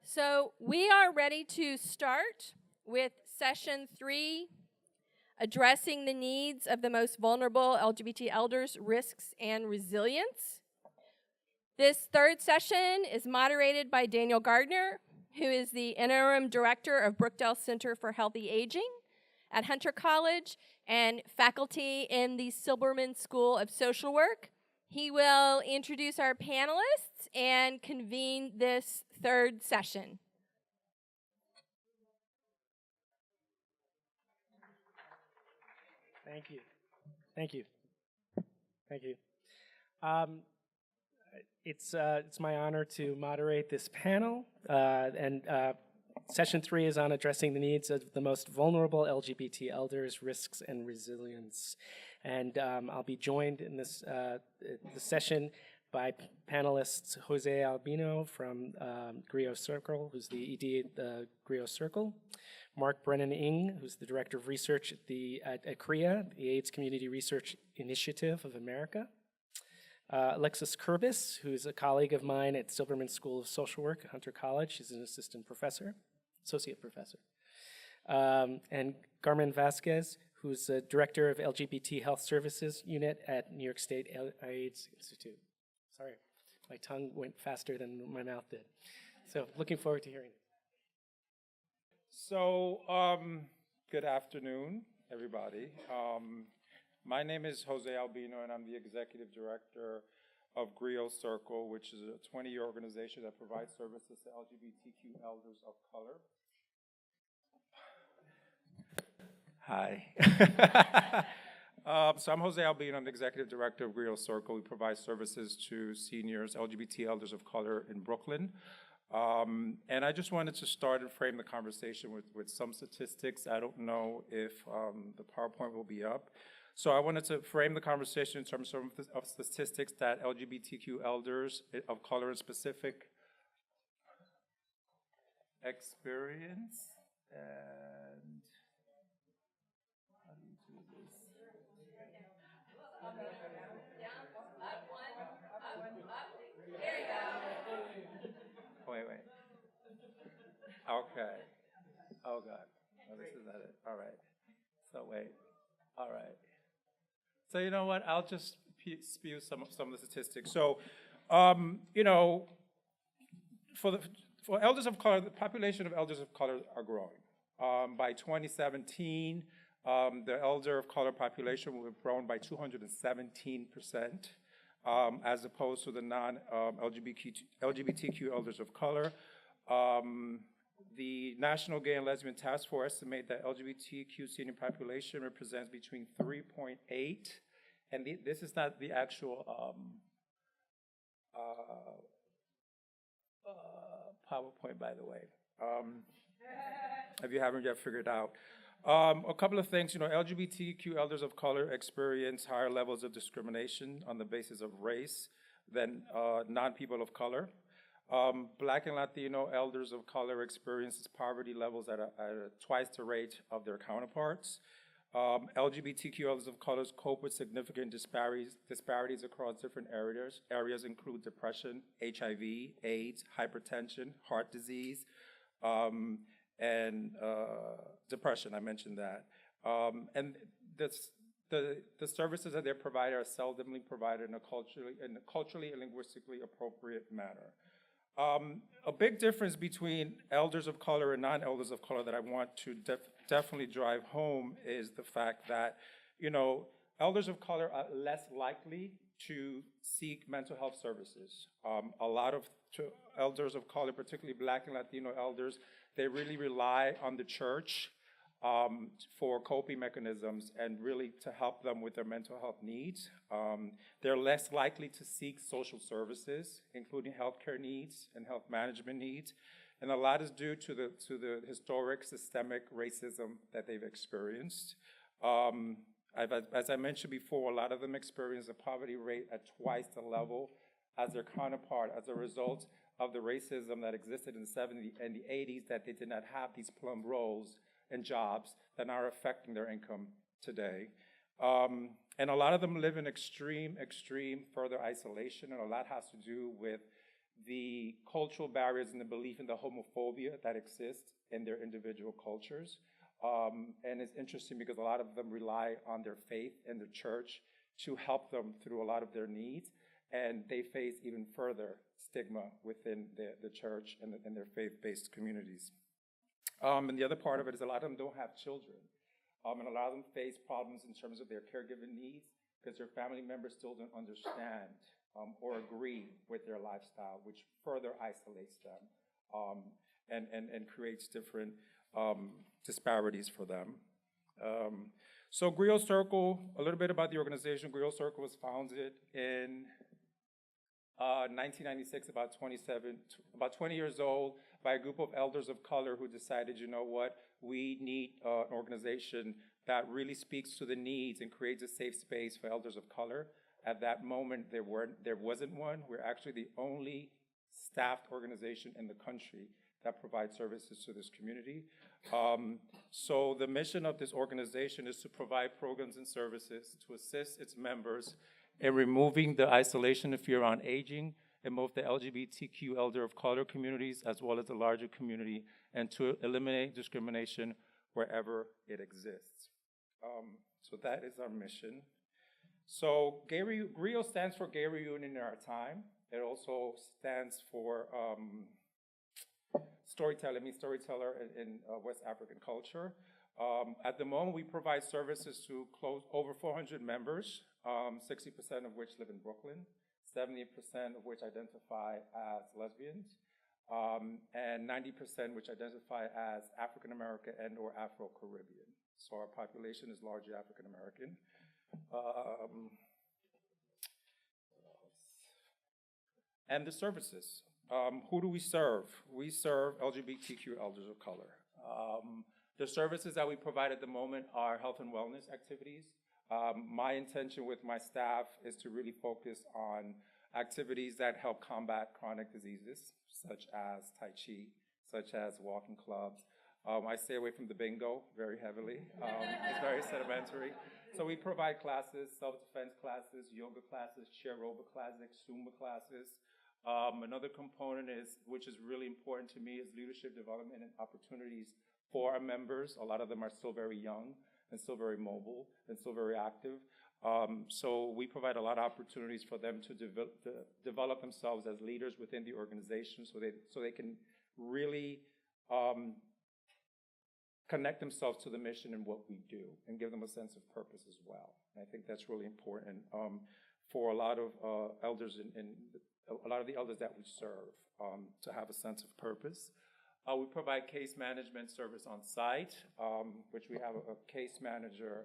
So we are ready to start with session 3, addressing the needs of the most vulnerable LGBT elders, risks, and resilience. This third session is moderated by Daniel Gardner, who is the interim director of Brookdale Center for Healthy Aging at Hunter College and faculty in the Silberman School of Social Work. He will introduce our panelists and convene this third session. Thank you. It's my honor to moderate this panel, and session 3 is on addressing the needs of the most vulnerable LGBT elders, risks, and resilience. And I'll be joined in this session by panelists Jose Albino from Griot Circle, who's the ED at the Griot Circle, Mark Brennan-Ing, who's the Director of Research at CREA, the AIDS Community Research Initiative of America, Alexis Kurbis, who's a colleague of mine at Silberman School of Social Work at Hunter College. She's an associate professor. And Carmen Vasquez, who's the Director of LGBT Health Services Unit at New York State AIDS Institute. Sorry, my tongue went faster than my mouth did. So looking forward to hearing it. So, good afternoon, everybody. My name is Jose Albino, and I'm the Executive Director of Griot Circle, which is a 20-year organization that provides services to LGBTQ elders of color. Hi. So I'm Jose Albino. I'm the Executive Director of Griot Circle. We provide services to seniors, LGBT elders of color in Brooklyn. And I just wanted to start and frame the conversation with some statistics. I don't know if the PowerPoint will be up. So I wanted to frame the conversation in terms of statistics that LGBTQ elders of color in specific experience. And how do you do this? There you go. Wait. Okay. Oh, God. Oh, this is not it. All right. So, wait. All right. So, you know what? I'll just spew some of the statistics. So, for elders of color, the population of elders of color are growing. By 2017, the elder of color population will have grown by 217%, as opposed to the non-LGBTQ elders of color. The National Gay and Lesbian Task Force estimate that LGBTQ senior population represents between 3.8, and this is not the actual PowerPoint, by the way, if you haven't yet figured out. A couple of things, LGBTQ elders of color experience higher levels of discrimination on the basis of race than non-people of color. Black and Latino elders of color experiences poverty levels at twice the rate of their counterparts. LGBTQ elders of color cope with significant disparities across different areas. Areas include depression, HIV, AIDS, hypertension, heart disease, and depression. I mentioned that. And the services that they provide are seldomly provided in a culturally and linguistically appropriate manner. A big difference between elders of color and non-elders of color that I want to definitely drive home is the fact that, elders of color are less likely to seek mental health services. A lot of elders of color, particularly Black and Latino elders, they really rely on the church for coping mechanisms and really to help them with their mental health needs. They're less likely to seek social services, including healthcare needs and health management needs. And a lot is due to the historic systemic racism that they've experienced. As I mentioned before, a lot of them experience a poverty rate at twice the level as their counterpart as a result of the racism that existed in the 70s and the 80s, that they did not have these plum roles and jobs that are affecting their income today. And a lot of them live in extreme further isolation, and a lot has to do with the cultural barriers and the belief in the homophobia that exists in their individual cultures. And it's interesting because a lot of them rely on their faith and their church to help them through a lot of their needs, and they face even further stigma within the church and their faith-based communities. And the other part of it is a lot of them don't have children, and a lot of them face problems in terms of their caregiving needs because their family members still don't understand or agree with their lifestyle, which further isolates them and creates different disparities for them. So Griot Circle, a little bit about the organization. Griot Circle was founded in 1996, about 20 years old, by a group of elders of color who decided, you know what, we need an organization that really speaks to the needs and creates a safe space for elders of color. At that moment, there wasn't one. We're actually the only staffed organization in the country that provides services to this community. So the mission of this organization is to provide programs and services to assist its members in removing the isolation and fear around aging in both the LGBTQ elder of color communities as well as the larger community, and to eliminate discrimination wherever it exists. So that is our mission. So Griot stands for Gay Reunion in Our Time. It also stands for storyteller in West African culture. At the moment, we provide services to over 400 members, 60% of which live in Brooklyn, 70% of which identify as lesbians, and 90% which identify as African American and or Afro-Caribbean. So our population is largely African American. And the services. Who do we serve? We serve LGBTQ elders of color. The services that we provide at the moment are health and wellness activities. My intention with my staff is to really focus on activities that help combat chronic diseases, such as Tai Chi, such as walking clubs. I stay away from the bingo very heavily. It's very sedimentary. So we provide classes, self-defense classes, yoga classes, chair aerobic classes, Zumba classes. Another component which is really important to me, is leadership development and opportunities for our members. A lot of them are still very young and still very mobile and still very active. So we provide a lot of opportunities for them to develop themselves as leaders within the organization, so they can really connect themselves to the mission and what we do, and give them a sense of purpose as well. And I think that's really important for a lot of elders and a lot of the elders that we serve to have a sense of purpose. We provide case management service on site, which we have a case manager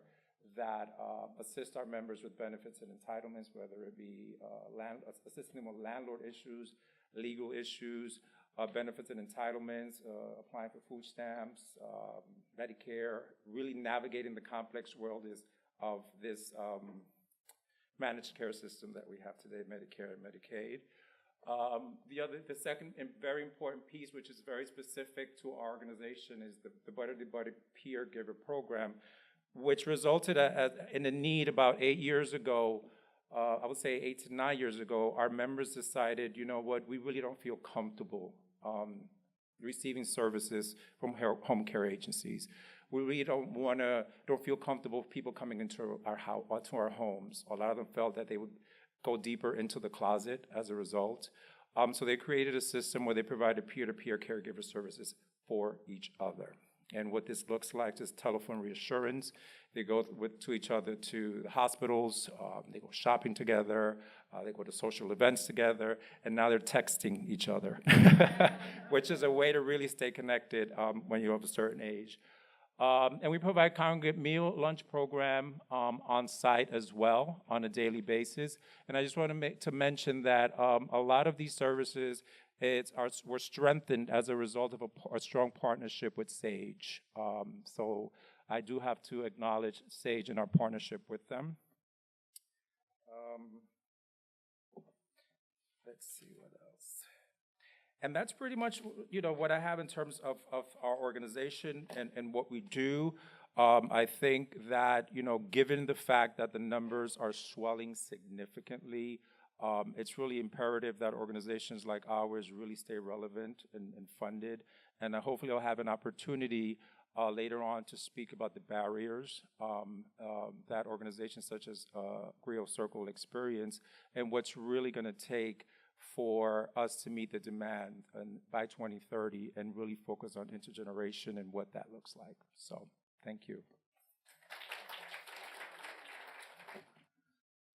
that assists our members with benefits and entitlements, whether it be assisting them with landlord issues, legal issues, benefits and entitlements, applying for food stamps, Medicare, really navigating the complex world of this managed care system that we have today, Medicare and Medicaid. The second and very important piece, which is very specific to our organization, is the Buddy to Buddy Peer Giver Program, which resulted in a need about 8 years ago. I would say 8 to 9 years ago, our members decided, you know what, we really don't feel comfortable receiving services from home care agencies. We really don't feel comfortable with people coming into our homes. A lot of them felt that they would go deeper into the closet as a result. So they created a system where they provided peer-to-peer caregiver services for each other. And what this looks like is telephone reassurance. They go to each other to the hospitals, they go shopping together, they go to social events together, and now they're texting each other, which is a way to really stay connected when you're of a certain age. And we provide congregate meal lunch program on site as well on a daily basis. And I just want to mention that a lot of these services were strengthened as a result of a strong partnership with SAGE. So I do have to acknowledge SAGE and our partnership with them. Let's see what else. And that's pretty much, what I have in terms of our organization and what we do. I think that, given the fact that the numbers are swelling significantly, It's really imperative that organizations like ours really stay relevant and funded. And hopefully I'll have an opportunity later on to speak about the barriers that organizations such as Griot Circle experience and what's really going to take for us to meet the demand by 2030 and really focus on intergeneration and what that looks like. So thank you.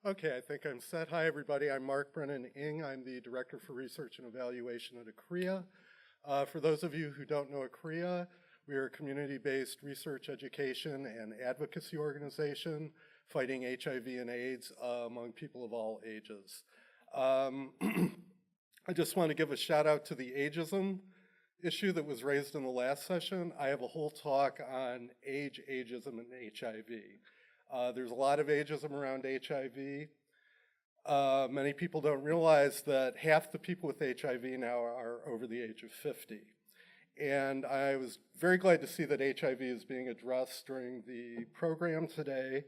Okay, I think I'm set. Hi, everybody. I'm Mark Brennan Ng. I'm the Director for Research and Evaluation at ACREA. For those of you who don't know ACREA, we are a community-based research, education, and advocacy organization fighting HIV and AIDS among people of all ages. I just want to give a shout out to the ageism issue that was raised in the last session. I have a whole talk on age, ageism, and HIV. There's a lot of ageism around HIV. Many people don't realize that half the people with HIV now are over the age of 50. And I was very glad to see that HIV is being addressed during the program today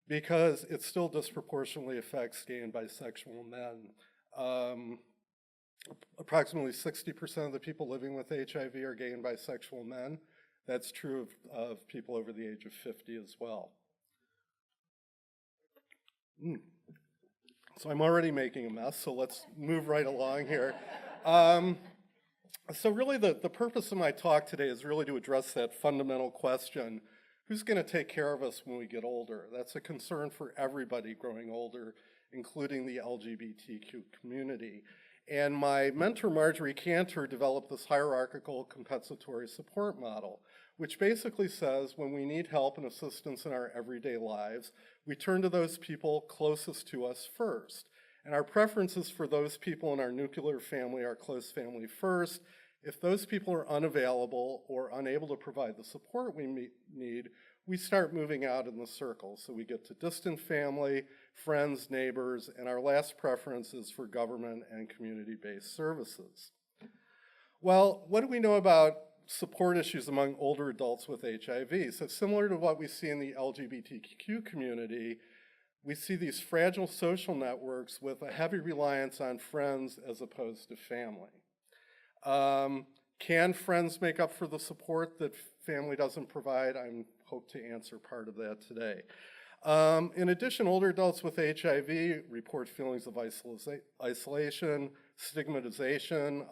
because it still disproportionately affects gay and bisexual men. Approximately 60% of the people living with HIV are gay and bisexual men. That's true of people over the age of 50 as well. So I'm already making a mess, so let's move right along here. So really the purpose of my talk today is really to address that fundamental question, who's going to take care of us when we get older? That's a concern for everybody growing older, including the LGBTQ community. And my mentor, Marjorie Cantor, developed this hierarchical compensatory support model, which basically says when we need help and assistance in our everyday lives, we turn to those people closest to us first. And our preferences for those people in our nuclear family, our close family first. If those people are unavailable or unable to provide the support we need, we start moving out in the circle. So we get to distant family, friends, neighbors, and our last preference is for government and community-based services. Well, what do we know about support issues among older adults with HIV? So similar to what we see in the LGBTQ community, we see these fragile social networks with a heavy reliance on friends as opposed to family. Can friends make up for the support that family doesn't provide? I hope to answer part of that today. In addition, older adults with HIV report feelings of isolation, stigmatization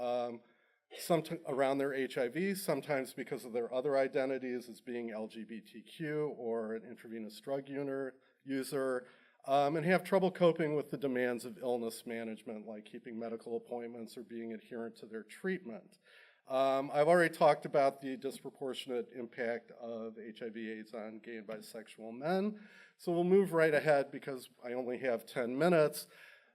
around their HIV, sometimes because of their other identities as being LGBTQ or an intravenous drug user, and have trouble coping with the demands of illness management, like keeping medical appointments or being adherent to their treatment. I've already talked about the disproportionate impact of HIV/AIDS on gay and bisexual men, so we'll move right ahead because I only have 10 minutes.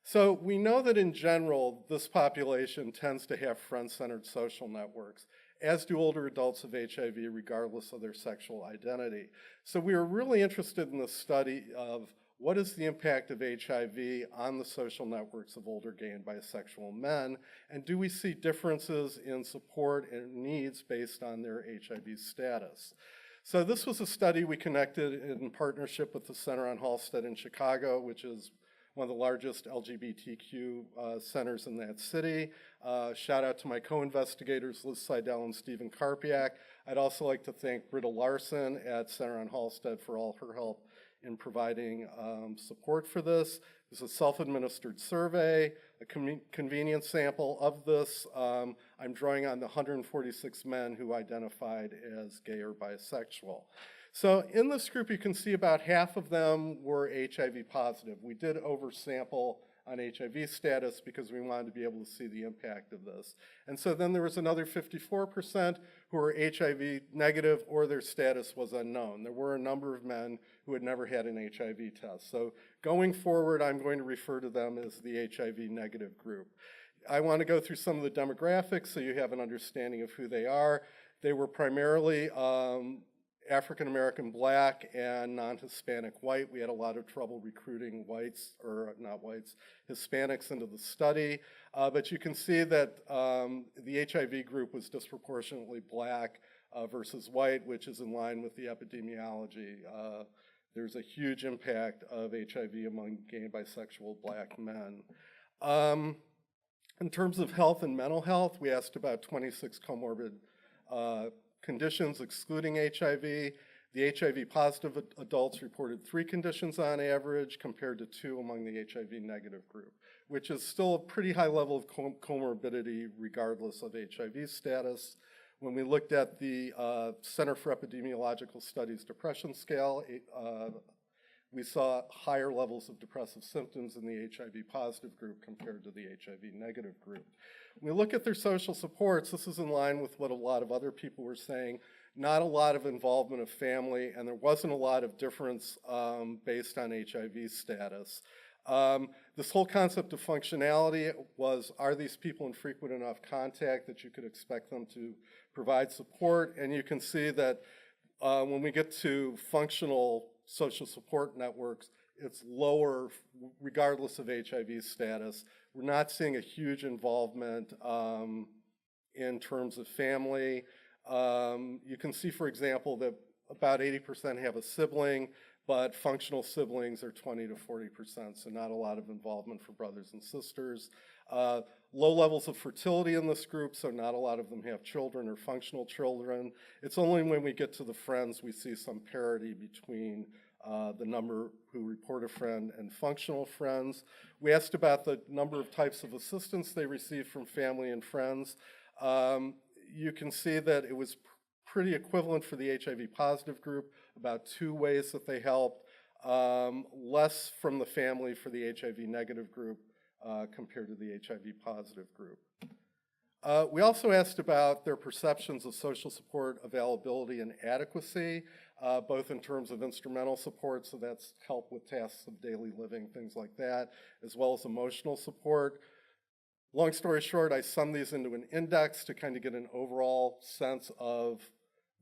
So we know that in general, this population tends to have friend-centered social networks, as do older adults of HIV, regardless of their sexual identity. So we are really interested in the study of what is the impact of HIV on the social networks of older gay and bisexual men, and do we see differences in support and needs based on their HIV status? So this was a study we conducted in partnership with the Center on Halsted in Chicago, which is one of the largest LGBTQ centers in that city. Shout out to my co-investigators, Liz Seidel and Stephen Karpiak. I'd also like to thank Britta Larson at Center on Halsted for all her help in providing support for this. This is a self-administered survey, a convenience sample of this. I'm drawing on the 146 men who identified as gay or bisexual. So in this group, you can see about half of them were HIV positive. We did oversample on HIV status because we wanted to be able to see the impact of this. And so then there was another 54% who were HIV negative or their status was unknown. There were a number of men who had never had an HIV test. So going forward, I'm going to refer to them as the HIV negative group. I want to go through some of the demographics so you have an understanding of who they are. They were primarily African American Black and non-Hispanic white. We had a lot of trouble recruiting whites, or not whites, Hispanics into the study. But you can see that the HIV group was disproportionately Black versus white, which is in line with the epidemiology. There's a huge impact of HIV among gay and bisexual Black men. In terms of health and mental health, we asked about 26 comorbid conditions excluding HIV. The HIV-positive adults reported 3 conditions on average compared to 2 among the HIV-negative group, which is still a pretty high level of comorbidity regardless of HIV status. When we looked at the Center for Epidemiological Studies depression scale, we saw higher levels of depressive symptoms in the HIV-positive group compared to the HIV-negative group. When we look at their social supports, this is in line with what a lot of other people were saying. Not a lot of involvement of family, and there wasn't a lot of difference based on HIV status. This whole concept of functionality was, are these people in frequent enough contact that you could expect them to provide support? And you can see that when we get to functional social support networks, it's lower regardless of HIV status. We're not seeing a huge involvement in terms of family. You can see, for example, that about 80% have a sibling, but functional siblings are 20 to 40%, so not a lot of involvement for brothers and sisters. Low levels of fertility in this group, so not a lot of them have children or functional children. It's only when we get to the friends we see some parity between the number who report a friend and functional friends. We asked about the number of types of assistance they received from family and friends. You can see that it was pretty equivalent for the HIV-positive group, about 2 ways that they helped, less from the family for the HIV-negative group compared to the HIV-positive group. We also asked about their perceptions of social support availability and adequacy, both in terms of instrumental support, so that's help with tasks of daily living, things like that, as well as emotional support. Long story short, I summed these into an index to kind of get an overall sense of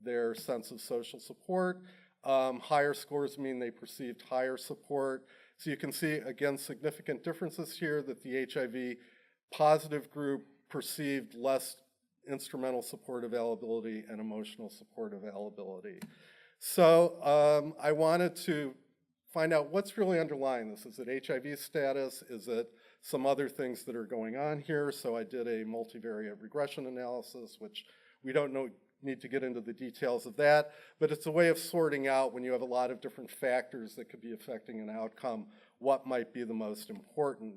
their sense of social support. Higher scores mean they perceived higher support. So you can see, again, significant differences here that the HIV-positive group perceived less instrumental support availability and emotional support availability. So I wanted to find out what's really underlying this. Is it HIV status? Is it some other things that are going on here? So I did a multivariate regression analysis, which we don't need to get into the details of that, but it's a way of sorting out, when you have a lot of different factors that could be affecting an outcome, what might be the most important.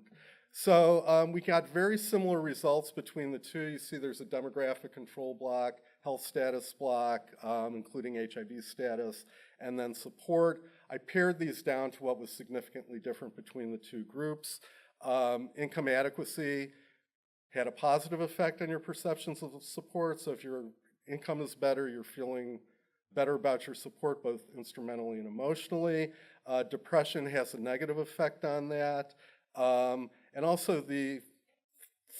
So we got very similar results between the two. You see there's a demographic control block, health status block, including HIV status, and then support. I pared these down to what was significantly different between the two groups. Income adequacy had a positive effect on your perceptions of support. So if your income is better, you're feeling better about your support, both instrumentally and emotionally. Depression has a negative effect on that. And also the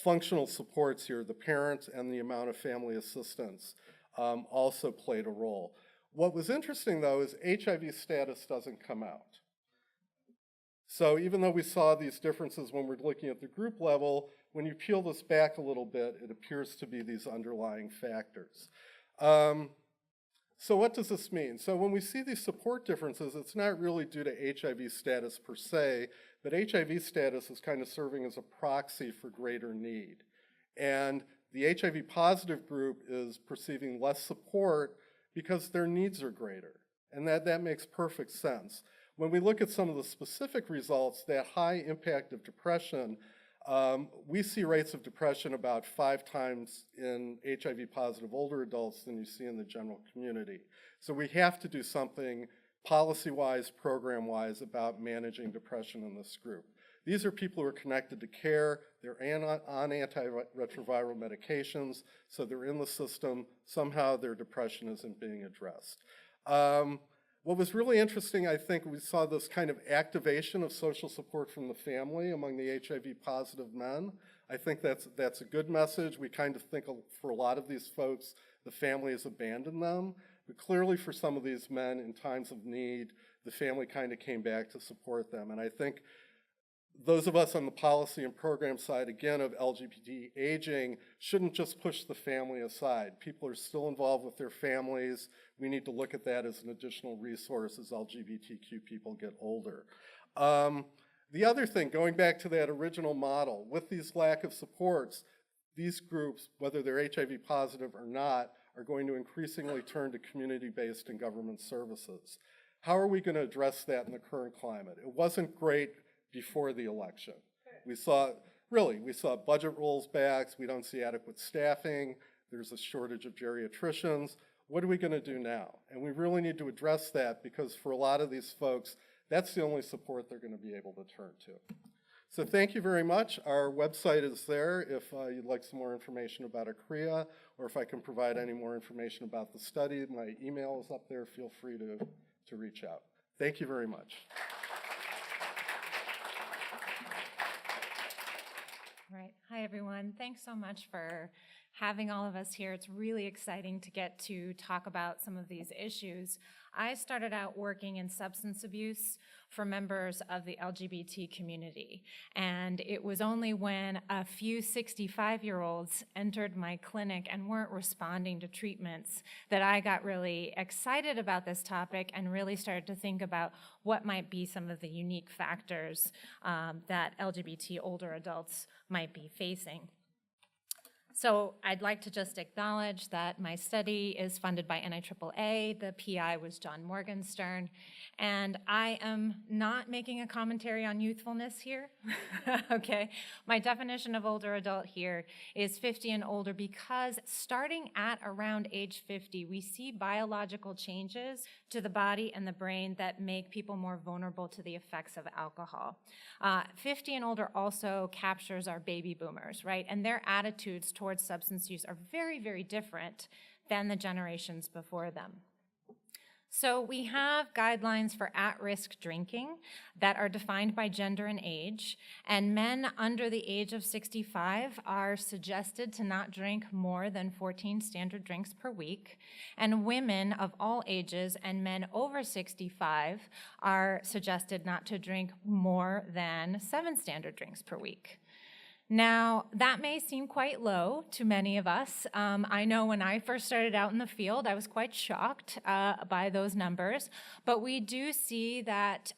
functional supports here, the parents and the amount of family assistance also played a role. What was interesting, though, is HIV status doesn't come out. So even though we saw these differences when we're looking at the group level, when you peel this back a little bit, it appears to be these underlying factors. So what does this mean? So when we see these support differences, it's not really due to HIV status per se, but HIV status is kind of serving as a proxy for greater need. And the HIV positive group is perceiving less support because their needs are greater. And that makes perfect sense. When we look at some of the specific results, that high impact of depression, we see rates of depression about 5 times in HIV-positive older adults than you see in the general community. So we have to do something policy-wise, program-wise about managing depression in this group. These are people who are connected to care, they're on antiretroviral medications, so they're in the system. Somehow their depression isn't being addressed. What was really interesting, I think, we saw this kind of activation of social support from the family among the HIV-positive men. I think that's a good message. We kind of think for a lot of these folks, the family has abandoned them. But clearly for some of these men in times of need, the family kind of came back to support them. And I think those of us on the policy and program side, again, of LGBT aging, shouldn't just push the family aside. People are still involved with their families. We need to look at that as an additional resource as LGBTQ people get older. The other thing, going back to that original model, with these lack of supports, these groups, whether they're HIV positive or not, are going to increasingly turn to community-based and government services. How are we going to address that in the current climate? It wasn't great before the election. We saw budget rollbacks, we don't see adequate staffing, there's a shortage of geriatricians. What are we going to do now? And we really need to address that, because for a lot of these folks, that's the only support they're going to be able to turn to. So thank you very much. Our website is there if you'd like some more information about ACREA, or if I can provide any more information about the study. My email is up there. Feel free to reach out. Thank you very much. All right. Hi, everyone. Thanks so much for having all of us here. It's really exciting to get to talk about some of these issues. I started out working in substance abuse for members of the LGBT community, and it was only when a few 65-year-olds entered my clinic and weren't responding to treatments that I got really excited about this topic and really started to think about what might be some of the unique factors that LGBT older adults might be facing. So I'd like to just acknowledge that my study is funded by NIAAA. The PI was John Morgenstern. And I am not making a commentary on youthfulness here, okay? My definition of older adult here is 50 and older, because starting at around age 50, we see biological changes to the body and the brain that make people more vulnerable to the effects of alcohol. 50 and older also captures our baby boomers, right? And their attitudes towards substance use are very, very different than the generations before them. So we have guidelines for at-risk drinking that are defined by gender and age, and men under the age of 65 are suggested to not drink more than 14 standard drinks per week, and women of all ages and men over 65 are suggested not to drink more than 7 standard drinks per week. Now, that may seem quite low to many of us. I know when I first started out in the field, I was quite shocked by those numbers, but we do see that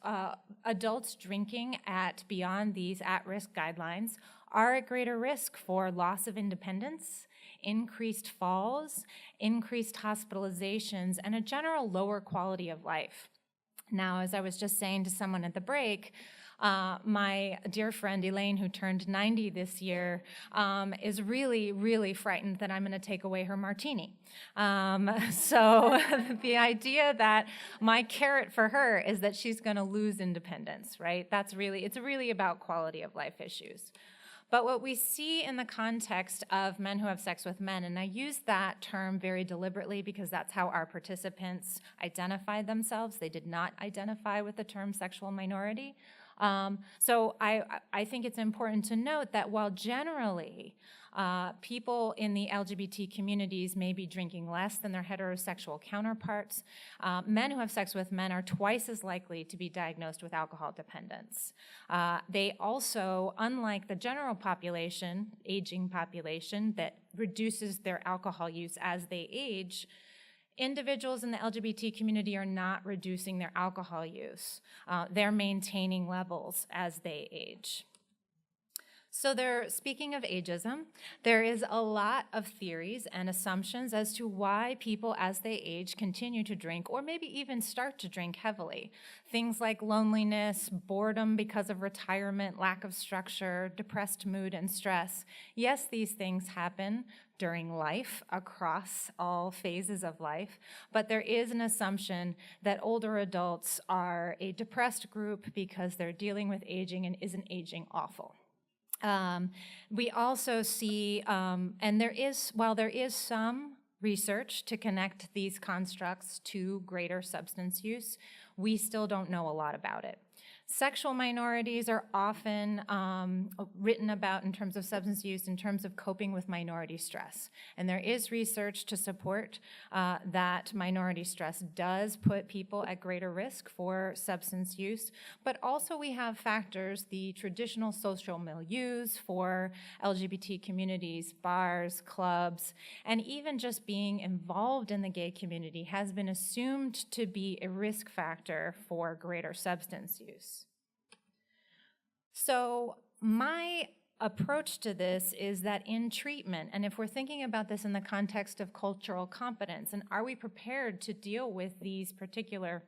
adults drinking at beyond these at-risk guidelines are at greater risk for loss of independence, increased falls, increased hospitalizations, and a general lower quality of life. Now, as I was just saying to someone at the break, my dear friend Elaine, who turned 90 this year, is really, really frightened that I'm going to take away her martini. So the idea that my carrot for her is that she's going to lose independence, right? It's really about quality of life issues. But what we see in the context of men who have sex with men, and I use that term very deliberately because that's how our participants identified themselves. They did not identify with the term sexual minority. So I think it's important to note that while generally people in the LGBT communities may be drinking less than their heterosexual counterparts, men who have sex with men are twice as likely to be diagnosed with alcohol dependence. They also, unlike the general population, aging population that reduces their alcohol use as they age, individuals in the LGBT community are not reducing their alcohol use. They're maintaining levels as they age. So speaking of ageism, there is a lot of theories and assumptions as to why people as they age continue to drink or maybe even start to drink heavily. Things like loneliness, boredom because of retirement, lack of structure, depressed mood and stress. Yes, these things happen during life, across all phases of life, but there is an assumption that older adults are a depressed group because they're dealing with aging and isn't aging awful. We also see, while there is some research to connect these constructs to greater substance use, we still don't know a lot about it. Sexual minorities are often written about in terms of substance use, in terms of coping with minority stress. And there is research to support that minority stress does put people at greater risk for substance use. But also we have factors, the traditional social milieus for LGBT communities, bars, clubs, and even just being involved in the gay community has been assumed to be a risk factor for greater substance use. So my approach to this is that in treatment, and if we're thinking about this in the context of cultural competence, and are we prepared to deal with these particular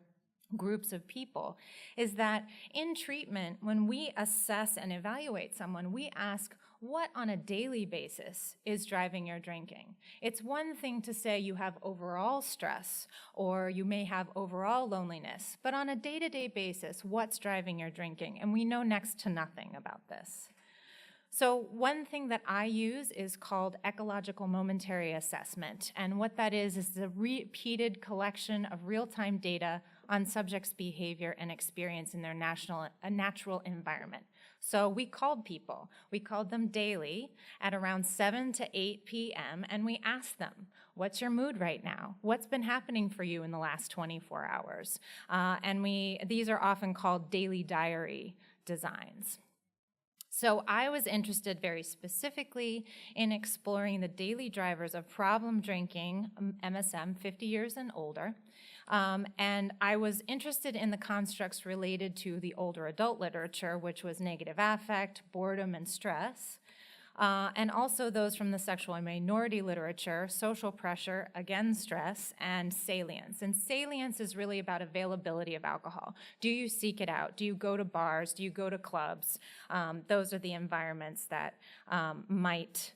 groups of people, is that in treatment, when we assess and evaluate someone, we ask, what on a daily basis is driving your drinking? It's one thing to say you have overall stress or you may have overall loneliness, but on a day-to-day basis, what's driving your drinking? And we know next to nothing about this. So one thing that I use is called ecological momentary assessment. And what that is the repeated collection of real-time data on subjects' behavior and experience in their natural environment. So we called people. We called them daily at around 7 to 8 p.m. and we asked them, what's your mood right now? What's been happening for you in the last 24 hours? These are often called daily diary designs. So I was interested very specifically in exploring the daily drivers of problem drinking, MSM, 50 years and older. And I was interested in the constructs related to the older adult literature, which was negative affect, boredom, and stress. And also those from the sexual and minority literature, social pressure, again stress, and salience. And salience is really about availability of alcohol. Do you seek it out? Do you go to bars? Do you go to clubs? Those are the environments that might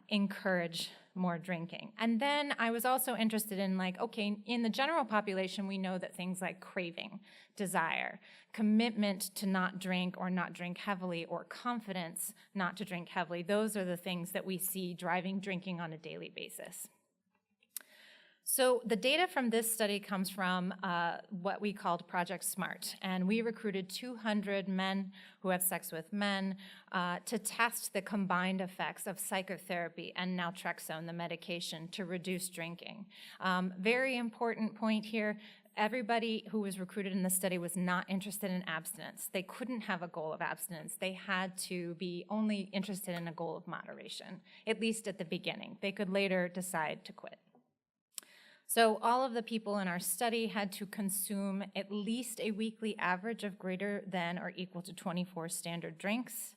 encourage more drinking. And then I was also interested in okay, in the general population, we know that things like craving, desire, commitment to not drink or not drink heavily, or confidence not to drink heavily, those are the things that we see driving drinking on a daily basis. So the data from this study comes from what we called Project SMART, and we recruited 200 men who have sex with men to test the combined effects of psychotherapy and naltrexone, the medication, to reduce drinking. Very important point here, everybody who was recruited in the study was not interested in abstinence. They couldn't have a goal of abstinence. They had to be only interested in a goal of moderation, at least at the beginning. They could later decide to quit. So all of the people in our study had to consume at least a weekly average of greater than or equal to 24 standard drinks.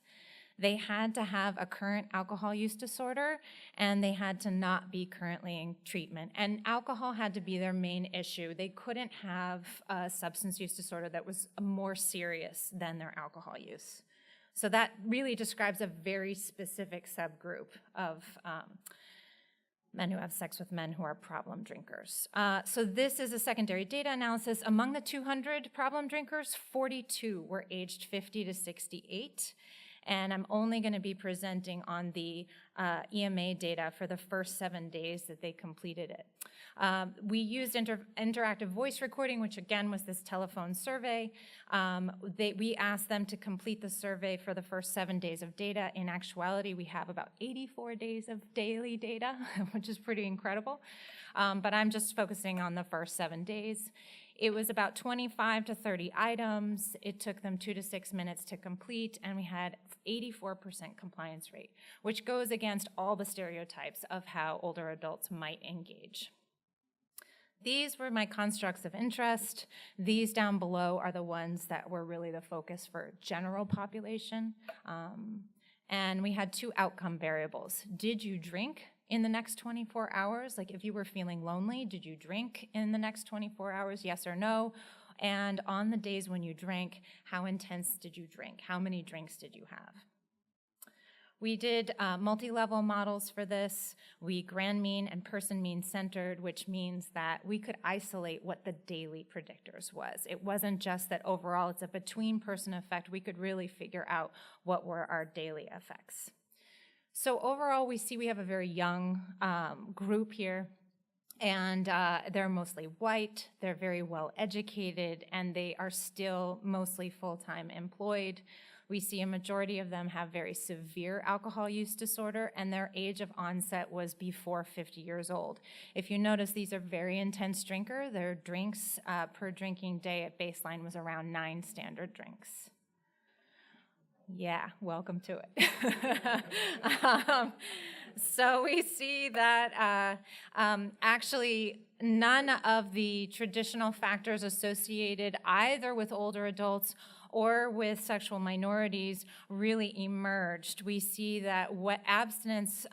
They had to have a current alcohol use disorder, and they had to not be currently in treatment. And alcohol had to be their main issue. They couldn't have a substance use disorder that was more serious than their alcohol use. So that really describes a very specific subgroup of men who have sex with men who are problem drinkers. So this is a secondary data analysis. Among the 200 problem drinkers, 42 were aged 50 to 68. And I'm only going to be presenting on the EMA data for the first 7 days that they completed it. We used interactive voice recording, which again was this telephone survey. We asked them to complete the survey for the first 7 days of data. In actuality, we have about 84 days of daily data, which is pretty incredible. But I'm just focusing on the first 7 days. It was about 25 to 30 items. It took them 2 to 6 minutes to complete, and we had 84% compliance rate, which goes against all the stereotypes of how older adults might engage. These were my constructs of interest. These down below are the ones that were really the focus for general population. And we had 2 outcome variables. Did you drink in the next 24 hours? Like if you were feeling lonely, did you drink in the next 24 hours, yes or no? And on the days when you drank, how intense did you drink? How many drinks did you have? We did multi-level models for this. We grand mean and person mean centered, which means that we could isolate what the daily predictors was. It wasn't just that overall it's a between person effect. We could really figure out what were our daily effects. So overall, we see we have a very young group here, and they're mostly white, they're very well educated, and they are still mostly full-time employed. We see a majority of them have very severe alcohol use disorder, and their age of onset was before 50 years old. If you notice, these are very intense drinkers. Their drinks per drinking day at baseline was around 9 standard drinks. Yeah, welcome to it. So we see that actually none of the traditional factors associated either with older adults or with sexual minorities really emerged. We see that what abstinence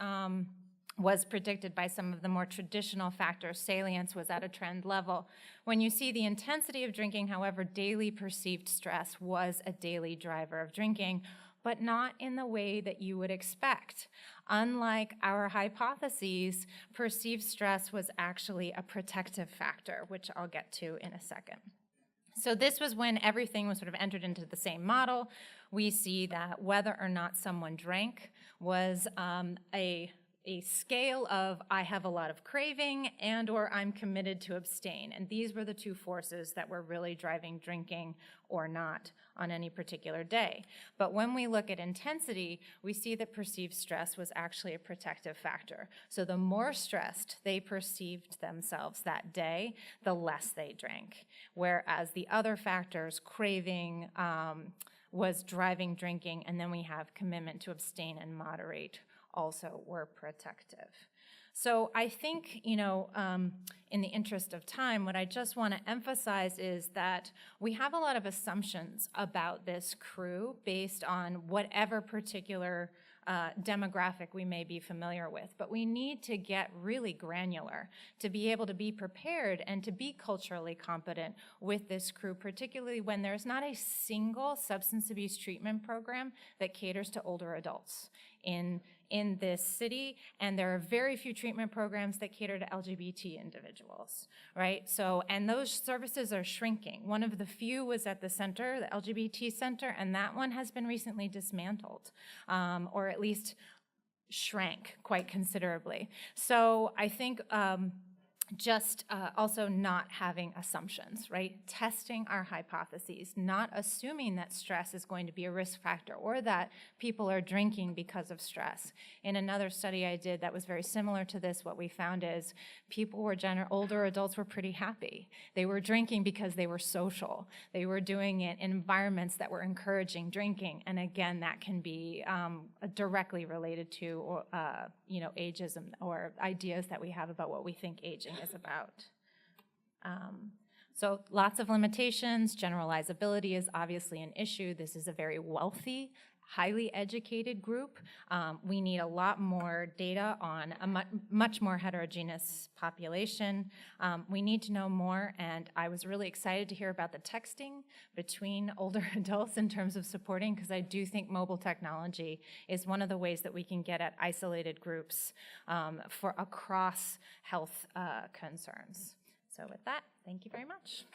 was predicted by some of the more traditional factors. Salience was at a trend level. When you see the intensity of drinking, however, daily perceived stress was a daily driver of drinking, but not in the way that you would expect. Unlike our hypotheses, perceived stress was actually a protective factor, which I'll get to in a second. So this was when everything was sort of entered into the same model. We see that whether or not someone drank was a scale of I have a lot of craving and or I'm committed to abstain. And these were the two forces that were really driving drinking or not on any particular day. But when we look at intensity, we see that perceived stress was actually a protective factor. So the more stressed they perceived themselves that day, the less they drank. Whereas the other factors, craving, was driving drinking, and then we have commitment to abstain and moderate also were protective. So I think, in the interest of time, what I just want to emphasize is that we have a lot of assumptions about this crew based on whatever particular demographic we may be familiar with, but we need to get really granular to be able to be prepared and to be culturally competent with this crew, particularly when there's not a single substance abuse treatment program that caters to older adults in this city, and there are very few treatment programs that cater to LGBT individuals, right? So, and those services are shrinking. One of the few was at the center, the LGBT center, and that one has been recently dismantled, or at least shrank quite considerably. So I think just also not having assumptions, right? Testing our hypotheses, not assuming that stress is going to be a risk factor or that people are drinking because of stress. In another study I did that was very similar to this, what we found is people were older adults were pretty happy. They were drinking because they were social. They were doing it in environments that were encouraging drinking. And again, that can be directly related to ageism or ideas that we have about what we think aging is about. So lots of limitations. Generalizability is obviously an issue. This is a very wealthy, highly educated group. We need a lot more data on a much more heterogeneous population. We need to know more, and I was really excited to hear about the texting between older adults in terms of supporting, because I do think mobile technology is one of the ways that we can get at isolated groups for across health concerns. So with that, thank you very much.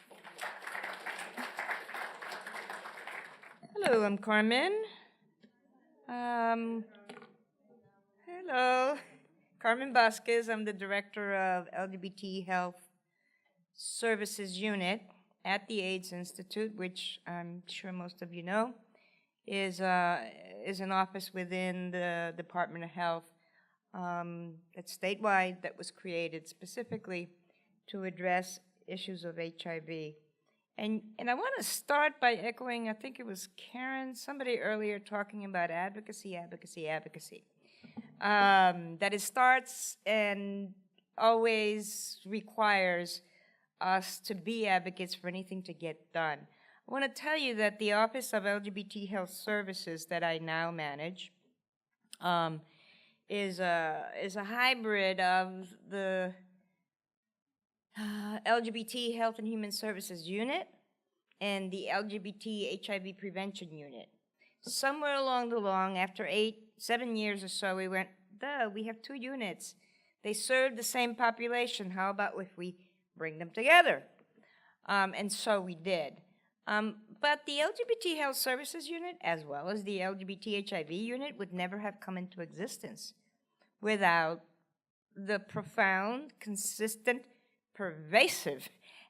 Hello, I'm Carmen. Hello, Carmen Vasquez. I'm the director of LGBT Health Services Unit at the AIDS Institute, which I'm sure most of you know, is an office within the Department of Health that's statewide, that was created specifically to address issues of HIV. And I want to start by echoing, I think it was Karen, somebody earlier talking about advocacy. That it starts and always requires us to be advocates for anything to get done. I want to tell you that the Office of LGBT Health Services that I now manage is a hybrid of the LGBT Health and Human Services Unit and the LGBT HIV Prevention Unit. Somewhere along the line, after 7 years or so, we went, we have 2 units. They serve the same population. How about if we bring them together? And so we did. But the LGBT Health Services Unit, as well as the LGBT HIV Unit, would never have come into existence without the profound, consistent, pervasive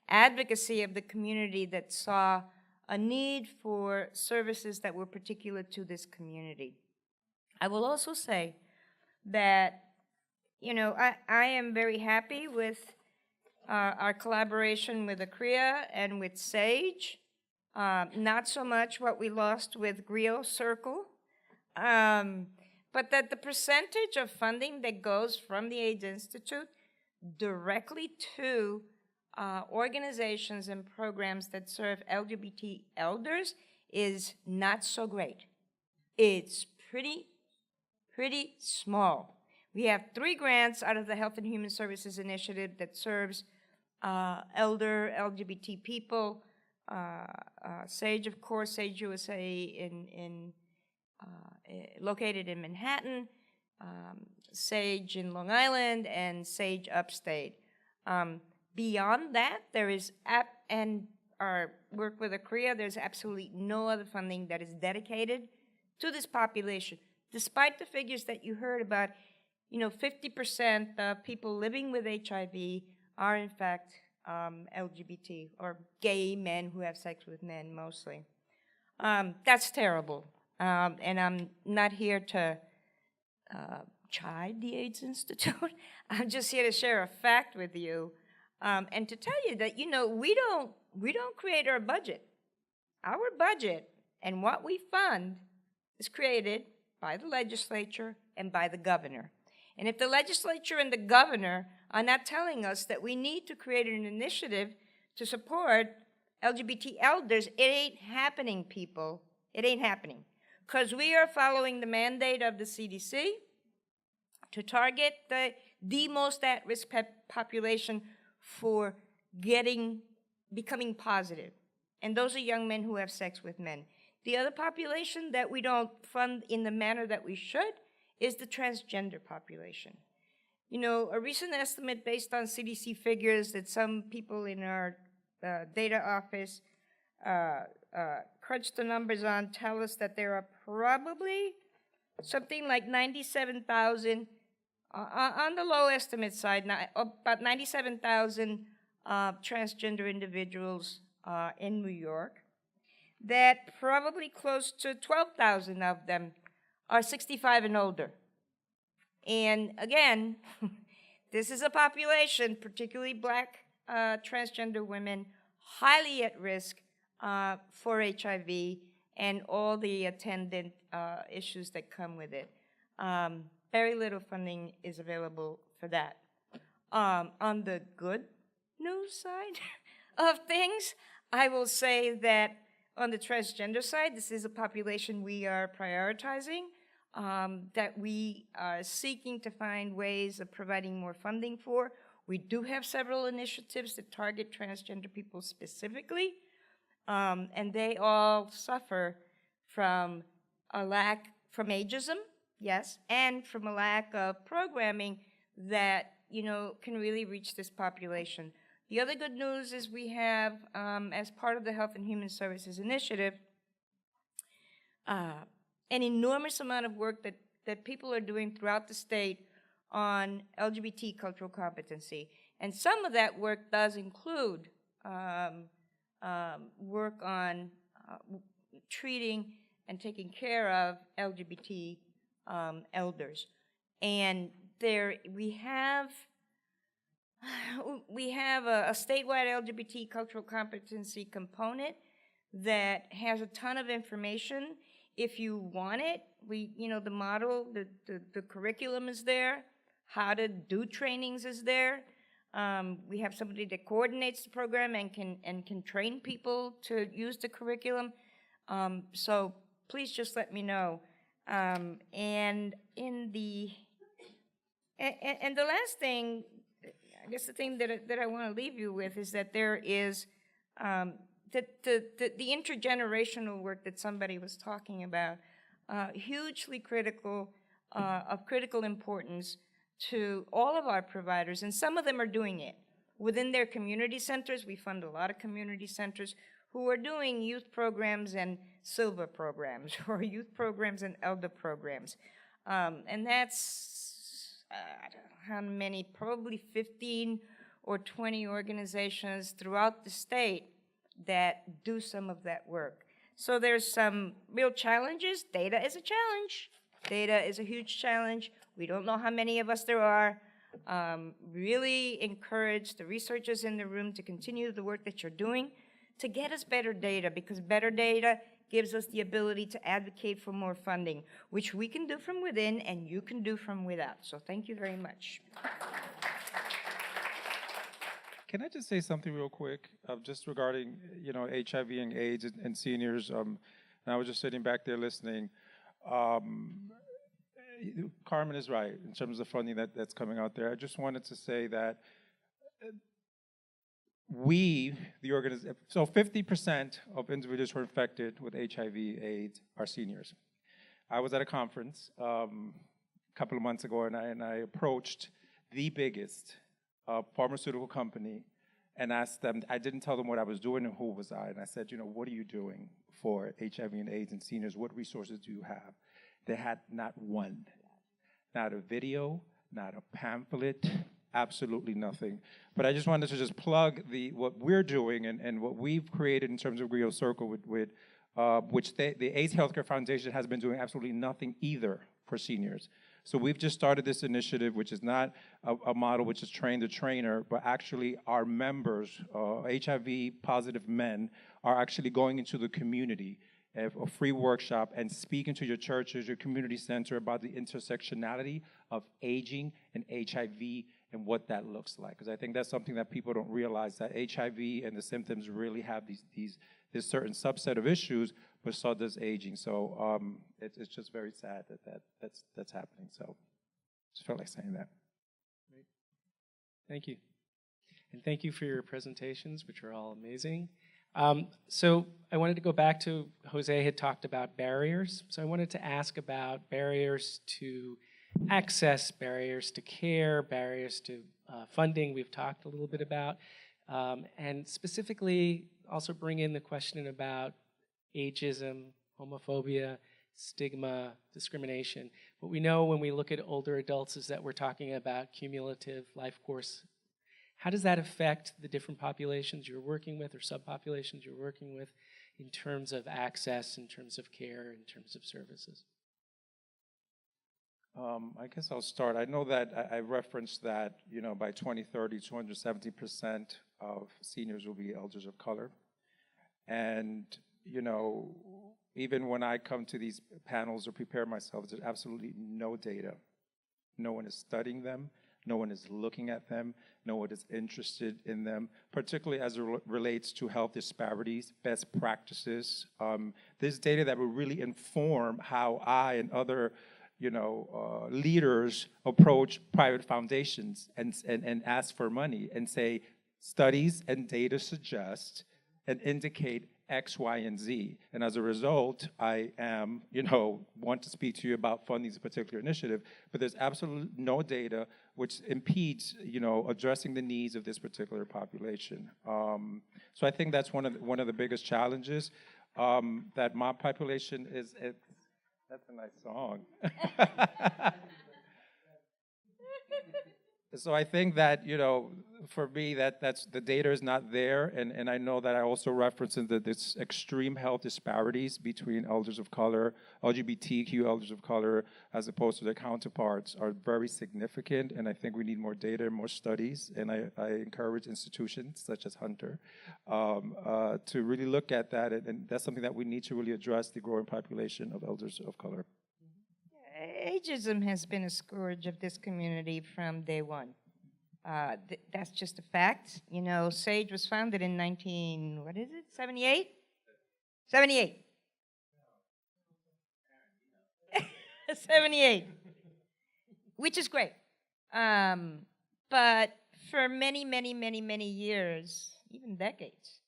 advocacy of the community that saw a need for services that were particular to this community. I will also say that, I am very happy with our collaboration with ACREA and with SAGE. Not so much what we lost with GRIO Circle, but that the percentage of funding that goes from the AIDS Institute directly to organizations and programs that serve LGBT elders is not so great. It's pretty small. We have 3 grants out of the Health and Human Services Initiative that serves elder LGBT people. SAGE, of course, SAGE USA located in Manhattan, SAGE in Long Island, and SAGE Upstate. Beyond that, there is, and our work with ACREA, there's absolutely no other funding that is dedicated to this population. Despite the figures that you heard about, 50% of people living with HIV are in fact LGBT or gay men who have sex with men mostly. That's terrible. And I'm not here to chide the AIDS Institute. I'm just here to share a fact with you and to tell you that, we don't create our budget. Our budget and what we fund is created by the legislature and by the governor. And if the legislature and the governor are not telling us that we need to create an initiative to support LGBT elders, it ain't happening, people. It ain't happening. Because we are following the mandate of the CDC to target the most at-risk population for becoming positive. And those are young men who have sex with men. The other population that we don't fund in the manner that we should is the transgender population. A recent estimate based on CDC figures that some people in our data office crunched the numbers on tell us that there are probably something like 97,000, on the low estimate side, about 97,000 transgender individuals in New York, that probably close to 12,000 of them are 65 and older. And again, this is a population, particularly Black transgender women, highly at risk for HIV and all the attendant issues that come with it. Very little funding is available for that. On the good news side of things, I will say that on the transgender side, this is a population we are prioritizing, that we are seeking to find ways of providing more funding for. We do have several initiatives that target transgender people specifically, and they all suffer from from ageism, yes, and from a lack of programming that, can really reach this population. The other good news is we have, as part of the Health and Human Services Initiative, an enormous amount of work that people are doing throughout the state on LGBT cultural competency. And some of that work does include work on treating and taking care of LGBT elders. And we have a statewide LGBT cultural competency component that has a ton of information. If you want it, the model, the curriculum is there. How to do trainings is there. We have somebody that coordinates the program and can train people to use the curriculum. So please just let me know. And the last thing, I guess the thing that I want to leave you with is that there is the intergenerational work that somebody was talking about, hugely critical, of critical importance to all of our providers, and some of them are doing it. Within their community centers, we fund a lot of community centers who are doing youth programs and silver programs, or youth programs and elder programs. And that's, I don't know how many, probably 15 or 20 organizations throughout the state that do some of that work. So there's some real challenges. Data is a challenge. Data is a huge challenge. We don't know how many of us there are. Really encourage the researchers in the room to continue the work that you're doing to get us better data, because better data gives us the ability to advocate for more funding, which we can do from within and you can do from without. So thank you very much. Can I just say something real quick, just regarding, HIV and AIDS and seniors? and I was just sitting back there listening. Carmen is right in terms of funding that's coming out there. I just wanted to say that we, the organization, so 50% of individuals who are infected with HIV/AIDS are seniors. I was at a conference a couple of months ago, and I approached the biggest pharmaceutical company and asked them, I didn't tell them what I was doing and who was I, and I said, what are you doing for HIV and AIDS and seniors? What resources do you have? They had not one, not a video, not a pamphlet, absolutely nothing. But I just wanted to just plug what we're doing and what we've created in terms of Griot Circle with which the AIDS Healthcare Foundation has been doing absolutely nothing either for seniors. So we've just started this initiative, which is not a model which is train the trainer, but actually our members, HIV positive men, are actually going into the community, a free workshop, and speaking to your churches, your community center about the intersectionality of aging and HIV and what that looks like. Because I think that's something that people don't realize, that HIV and the symptoms really have this certain subset of issues, but so does aging. So it's just very sad that's happening. So just felt like saying that. Great. Thank you. And thank you for your presentations, which are all amazing. So I wanted to go back to, Jose had talked about barriers. So I wanted to ask about barriers to access, barriers to care, barriers to funding we've talked a little bit about, and specifically also bring in the question about ageism, homophobia, stigma, discrimination. What we know when we look at older adults is that we're talking about cumulative life course. How does that affect the different populations you're working with or subpopulations you're working with in terms of access, in terms of care, in terms of services? I guess I'll start. I know that I referenced that, by 2030, 270% of seniors will be elders of color. And, even when I come to these panels or prepare myself, there's absolutely no data. No one is studying them. No one is looking at them. No one is interested in them, particularly as it relates to health disparities, best practices. There's data that will really inform how I and other leaders approach private foundations and ask for money and say, studies and data suggest and indicate X, Y, and Z. And as a result, I am, want to speak to you about funding this particular initiative, but there's absolutely no data which impedes, addressing the needs of this particular population. So I think that's one of the biggest challenges, that my population is. That's a nice song. So I think that, for me, that's the data is not there, and I know that I also referenced that this extreme health disparities between elders of color, LGBTQ elders of color, as opposed to their counterparts, are very significant, and I think we need more data and more studies, and I encourage institutions such as Hunter to really look at that, and that's something that we need to really address, the growing population of elders of color. Ageism has been a scourge of this community from day one. That's just a fact. SAGE was founded in 78? 78. 78, which is great. But for many, many, many, many years, even decades,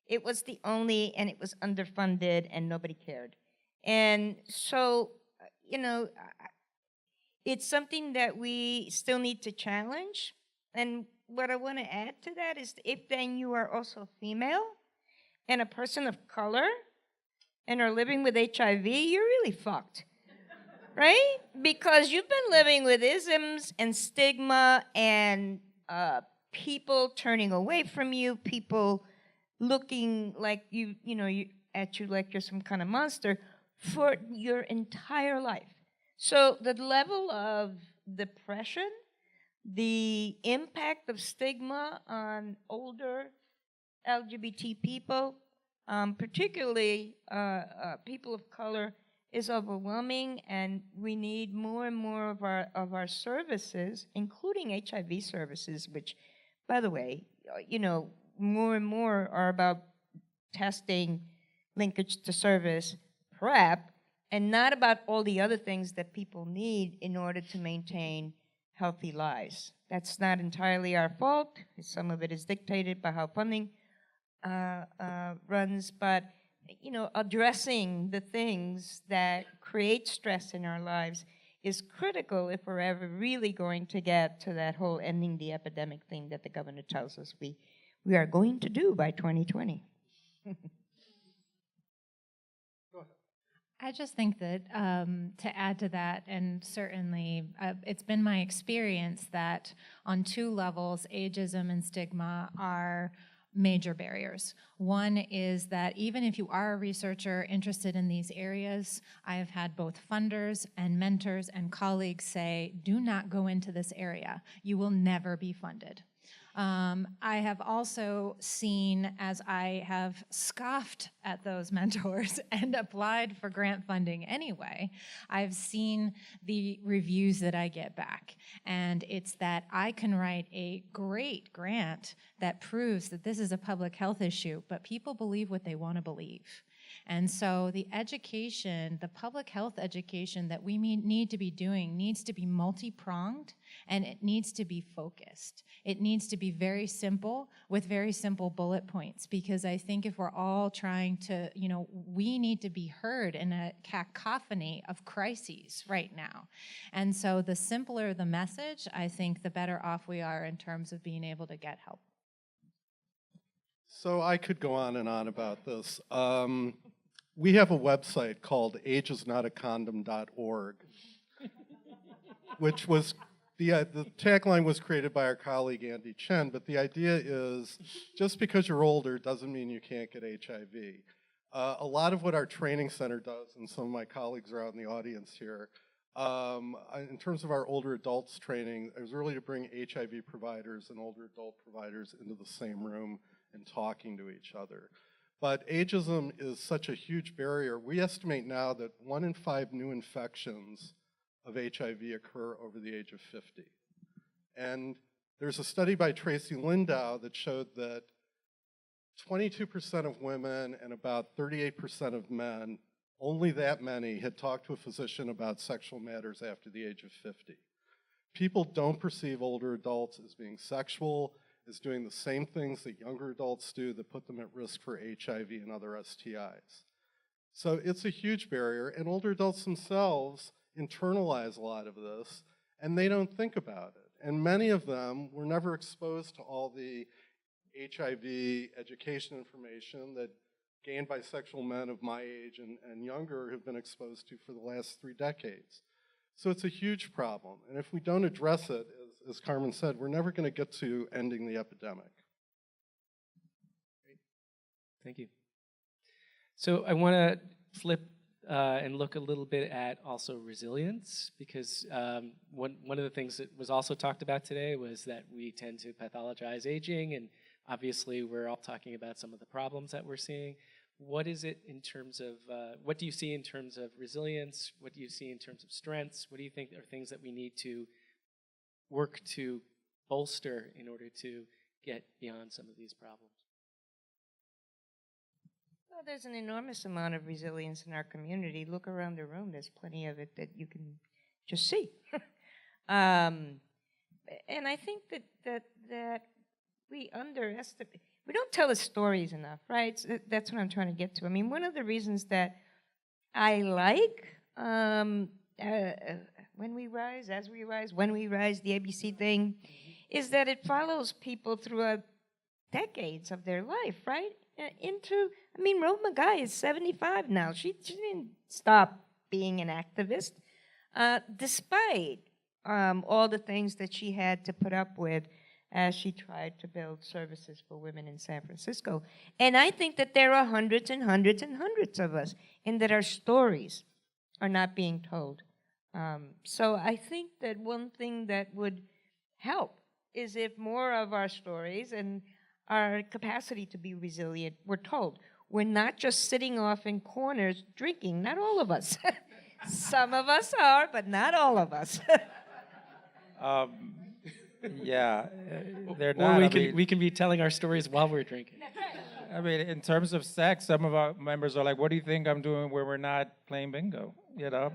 it was the only, and it was underfunded, and nobody cared. And so, it's something that we still need to challenge. And what I want to add to that is, if then you are also female and a person of color and are living with HIV, you're really fucked, right? Because you've been living with isms and stigma and people turning away from you, people looking like at you like you're some kind of monster for your entire life. So the level of depression, the impact of stigma on older LGBT people, particularly people of color, is overwhelming, and we need more and more of our services, including HIV services, which, by the way, more and more are about testing linkage to service, crap and not about all the other things that people need in order to maintain healthy lives. That's not entirely our fault. Some of it is dictated by how funding runs, but addressing the things that create stress in our lives is critical if we're ever really going to get to that whole ending the epidemic thing that the governor tells us we are going to do by 2020. I just think that to add to that, and certainly it's been my experience that on two levels, ageism and stigma are major barriers. One is that even if you are a researcher interested in these areas, I have had both funders and mentors and colleagues say, do not go into this area. You will never be funded. I have also seen, as I have scoffed at those mentors and applied for grant funding anyway, I've seen the reviews that I get back. And it's that I can write a great grant that proves that this is a public health issue, but people believe what they want to believe. And so the education, the public health education that we need to be doing needs to be multi-pronged, and it needs to be focused. It needs to be very simple with very simple bullet points, because I think if we're all trying to, we need to be heard in a cacophony of crises right now. And so the simpler the message, I think the better off we are in terms of being able to get help. So I could go on and on about this. We have a website called ageisnotacondom.org, which was, the tagline was created by our colleague Andy Chen, but the idea is just because you're older doesn't mean you can't get HIV. A lot of what our training center does, and some of my colleagues are out in the audience here, in terms of our older adults training, is really to bring HIV providers and older adult providers into the same room and talking to each other. But ageism is such a huge barrier. We estimate now that 1 in 5 new infections of HIV occur over the age of 50. And there's a study by Tracy Lindow that showed that 22% of women and about 38% of men, only that many, had talked to a physician about sexual matters after the age of 50. People don't perceive older adults as being sexual, as doing the same things that younger adults do that put them at risk for HIV and other STIs. So it's a huge barrier, and older adults themselves internalize a lot of this, and they don't think about it. And many of them were never exposed to all the HIV education information that gay and bisexual men of my age and younger have been exposed to for the last 3 decades. So it's a huge problem, and if we don't address it, as Carmen said, we're never going to get to ending the epidemic. Great. Thank you. So I want to flip and look a little bit at also resilience, because one of the things that was also talked about today was that we tend to pathologize aging, and obviously we're all talking about some of the problems that we're seeing. What is it in terms of, what do you see in terms of resilience? What do you see in terms of strengths? What do you think are things that we need to work to bolster in order to get beyond some of these problems? Well, there's an enormous amount of resilience in our community. Look around the room, there's plenty of it that you can just see. And I think that we underestimate, we don't tell the stories enough, right? So that's what I'm trying to get to. I mean, one of the reasons that I like When We Rise, As We Rise, When We Rise, the ABC thing, is that it follows people throughout decades of their life, right? Rose McGuy is 75 now. She didn't stop being an activist, despite all the things that she had to put up with as she tried to build services for women in San Francisco. And I think that there are hundreds and hundreds and hundreds of us, and that our stories are not being told. So I think that one thing that would help is if more of our stories and our capacity to be resilient were told. We're not just sitting off in corners drinking, not all of us. Some of us are, but not all of us. Yeah, they're Or not. we can be telling our stories while we're drinking. I mean, in terms of sex, some of our members are like, what do you think I'm doing where we're not playing bingo, you know?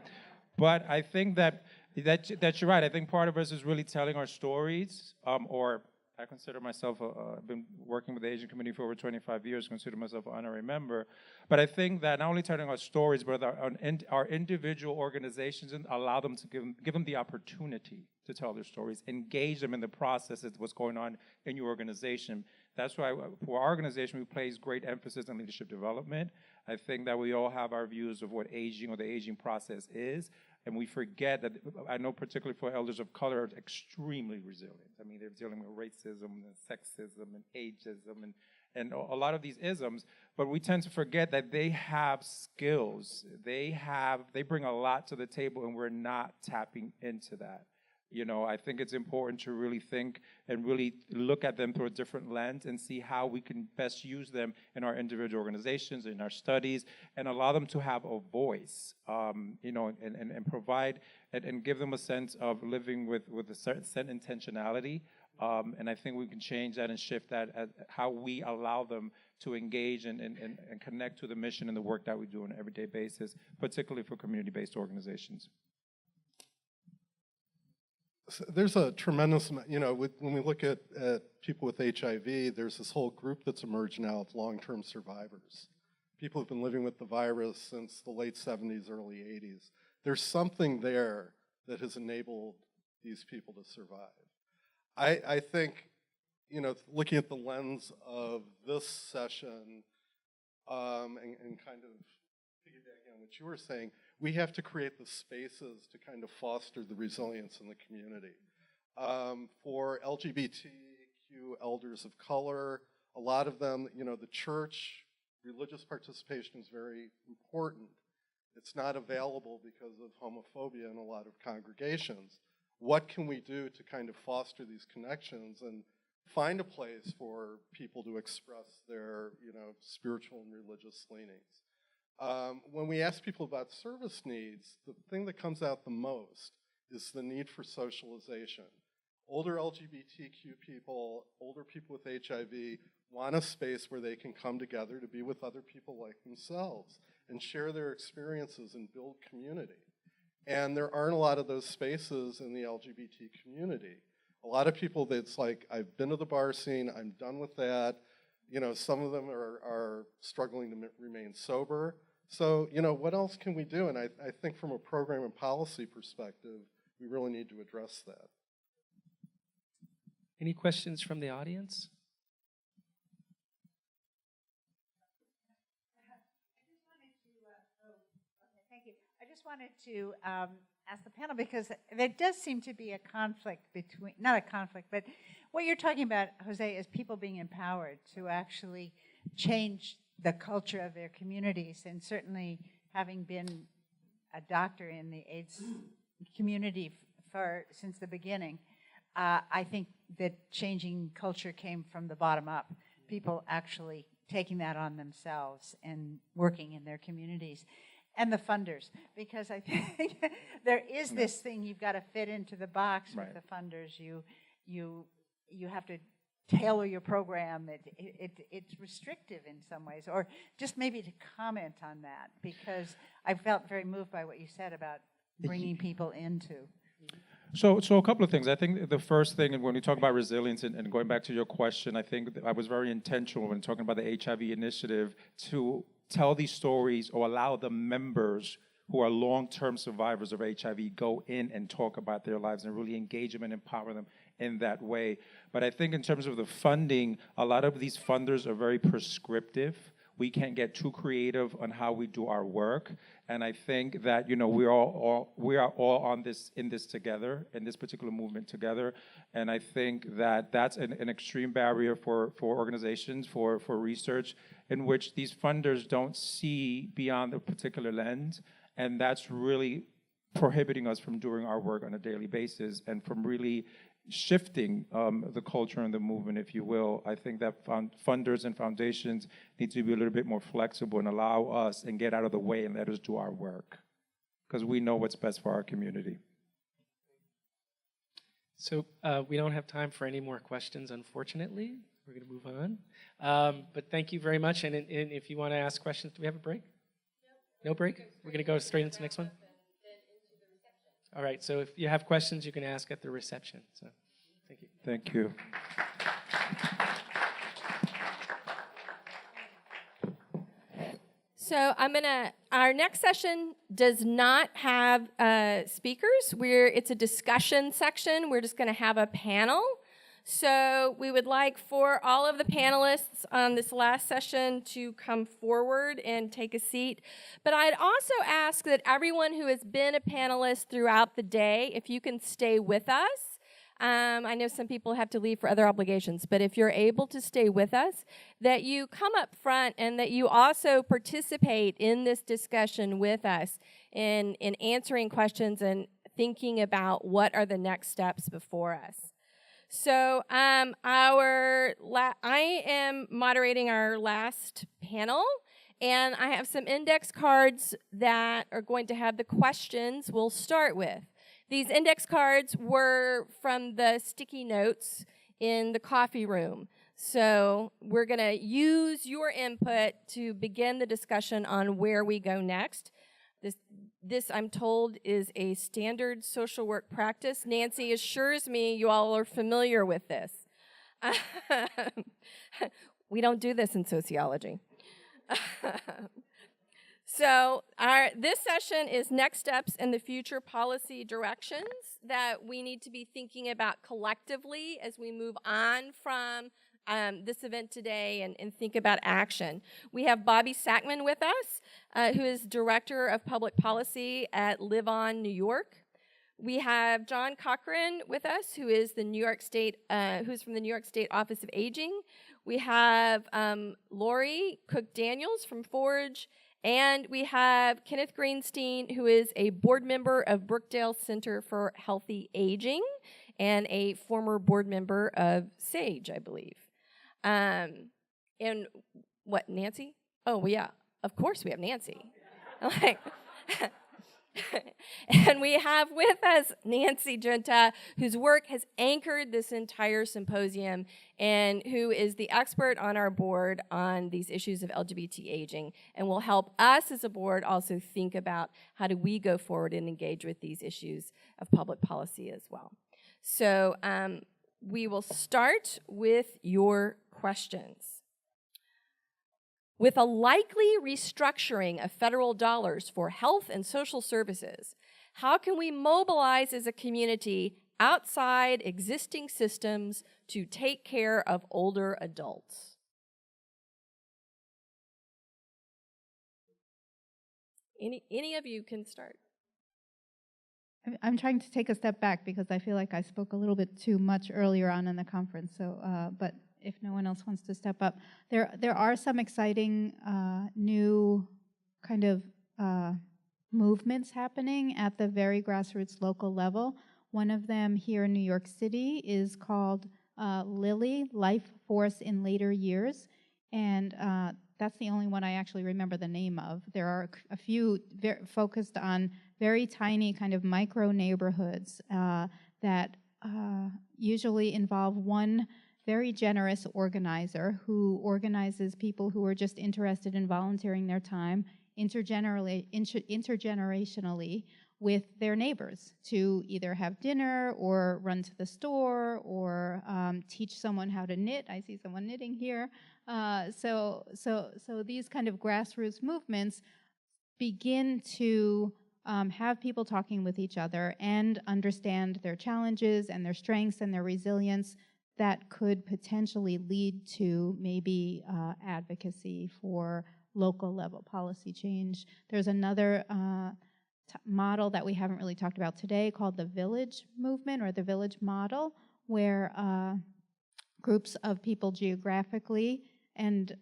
But I think that you're right. I think part of us is really telling our stories, or I consider myself, I've been working with the Asian community for over 25 years, consider myself an honorary member. But I think that not only telling our stories, but our individual organizations, and allow them to give them the opportunity to tell their stories, engage them in the process of what's going on in your organization. That's why for our organization, we place great emphasis on leadership development. I think that we all have our views of what aging or the aging process is, and we forget that, I know particularly for elders of color, are extremely resilient. I mean, they're dealing with racism and sexism and ageism and a lot of these isms, but we tend to forget that they have skills. They bring a lot to the table, and we're not tapping into that. You know, I think it's important to really think and really look at them through a different lens and see how we can best use them in our individual organizations, in our studies, and allow them to have a voice, you know, and provide and give them a sense of living with a certain intentionality. And I think we can change that and shift that at how we allow them to engage and connect to the mission and the work that we do on an everyday basis, particularly for community-based organizations. There's a tremendous amount, you know, when we look at people with HIV, there's this whole group that's emerged now of long-term survivors. People who've been living with the virus since the late 70s, early 80s. There's something there that has enabled these people to survive. I think, you know, looking at the lens of this session and kind of piggybacking on what you were saying, we have to create the spaces to kind of foster the resilience in the community. For LGBTQ elders of color, a lot of them, you know, the church, religious participation is very important. It's not available because of homophobia in a lot of congregations. What can we do to kind of foster these connections and find a place for people to express their, you know, spiritual and religious leanings? When we ask people about service needs, the thing that comes out the most is the need for socialization. Older LGBTQ people, older people with HIV want a space where they can come together to be with other people like themselves and share their experiences and build community. And there aren't a lot of those spaces in the LGBT community. A lot of people that's like, I've been to the bar scene, I'm done with that. You know, some of them are struggling to remain sober. So, you know, what else can we do? And I think from a program and policy perspective, we really need to address that. Any questions from the audience? Thank you. I just wanted to ask the panel, because there does seem to be a conflict between, not a conflict, but what you're talking about, Jose, is people being empowered to actually change the culture of their communities. And certainly having been a doctor in the AIDS community since the beginning, I think that changing culture came from the bottom up. People actually taking that on themselves and working in their communities. And the funders, because I think there is this thing, you've got to fit into the box with the funders. You have to tailor your program. It's restrictive in some ways. Or just maybe to comment on that, because I felt very moved by what you said about bringing people into. So a couple of things. I think the first thing, and when we talk about resilience, and going back to your question, I think I was very intentional when talking about the HIV initiative to tell these stories or allow the members who are long-term survivors of HIV go in and talk about their lives and really engage them and empower them in that way. But I think in terms of the funding, a lot of these funders are very prescriptive. We can't get too creative on how we do our work. And I think that, you know, we are all on this, in this together, in this particular movement together. And I think that that's an extreme barrier for organizations, for research, in which these funders don't see beyond a particular lens. And that's really prohibiting us from doing our work on a daily basis and from really shifting the culture and the movement, if you will. I think that funders and foundations need to be a little bit more flexible and allow us and get out of the way and let us do our work, because we know what's best for our community. So we don't have time for any more questions, unfortunately. we're going to move on. But thank you very much. And if you want to ask questions, do we have a break? No break? We're going to go straight into the next one? All right. So if you have questions, you can ask at the reception. So thank you. Thank you. So our next session does not have speakers. It's a discussion section. We're just gonna have a panel. So we would like for all of the panelists on this last session to come forward and take a seat. But I'd also ask that everyone who has been a panelist throughout the day, if you can stay with us. I know some people have to leave for other obligations, but if you're able to stay with us, that you come up front and that you also participate in this discussion with us in answering questions and thinking about what are the next steps before us. So I am moderating our last panel, and I have some index cards that are going to have the questions we'll start with. These index cards were from the sticky notes in the coffee room. So we're going to use your input to begin the discussion on where we go next. This, I'm told, is a standard social work practice. Nancy assures me you all are familiar with this. We don't do this in sociology. So this session is next steps in the future policy directions that we need to be thinking about collectively as we move on from this event today and think about action. We have Bobby Sackman with us, who is Director of Public Policy at Live On New York. We have John Cochran with us, who is the New York State, who's from the New York State Office of Aging. We have Lori Cook-Daniels from Forge. And we have Kenneth Greenstein, who is a board member of Brookdale Center for Healthy Aging and a former board member of SAGE, I believe. And what, Nancy? Oh, well, yeah, of course we have Nancy. Like, and we have with us Nancy Junta, whose work has anchored this entire symposium and who is the expert on our board on these issues of LGBT aging and will help us as a board also think about how do we go forward and engage with these issues of public policy as well. So we will start with your questions. With a likely restructuring of federal dollars for health and social services, how can we mobilize as a community outside existing systems to take care of older adults? Any of you can start. I'm trying to take a step back because I feel like I spoke a little bit too much earlier on in the conference. So, but if no one else wants to step up, there are some exciting new kind of movements happening at the very grassroots local level. One of them here in New York City is called Lily, Life Force in Later Years, and that's the only one I actually remember the name of. There are a few focused on very tiny kind of micro neighborhoods that usually involve one very generous organizer who organizes people who are just interested in volunteering their time intergenerationally with their neighbors to either have dinner or run to the store or teach someone how to knit. I see someone knitting here. So these kind of grassroots movements begin to have people talking with each other and understand their challenges and their strengths and their resilience that could potentially lead to maybe advocacy for local level policy change. There's another model that we haven't really talked about today called the Village Movement or the Village Model, where groups of people geographically and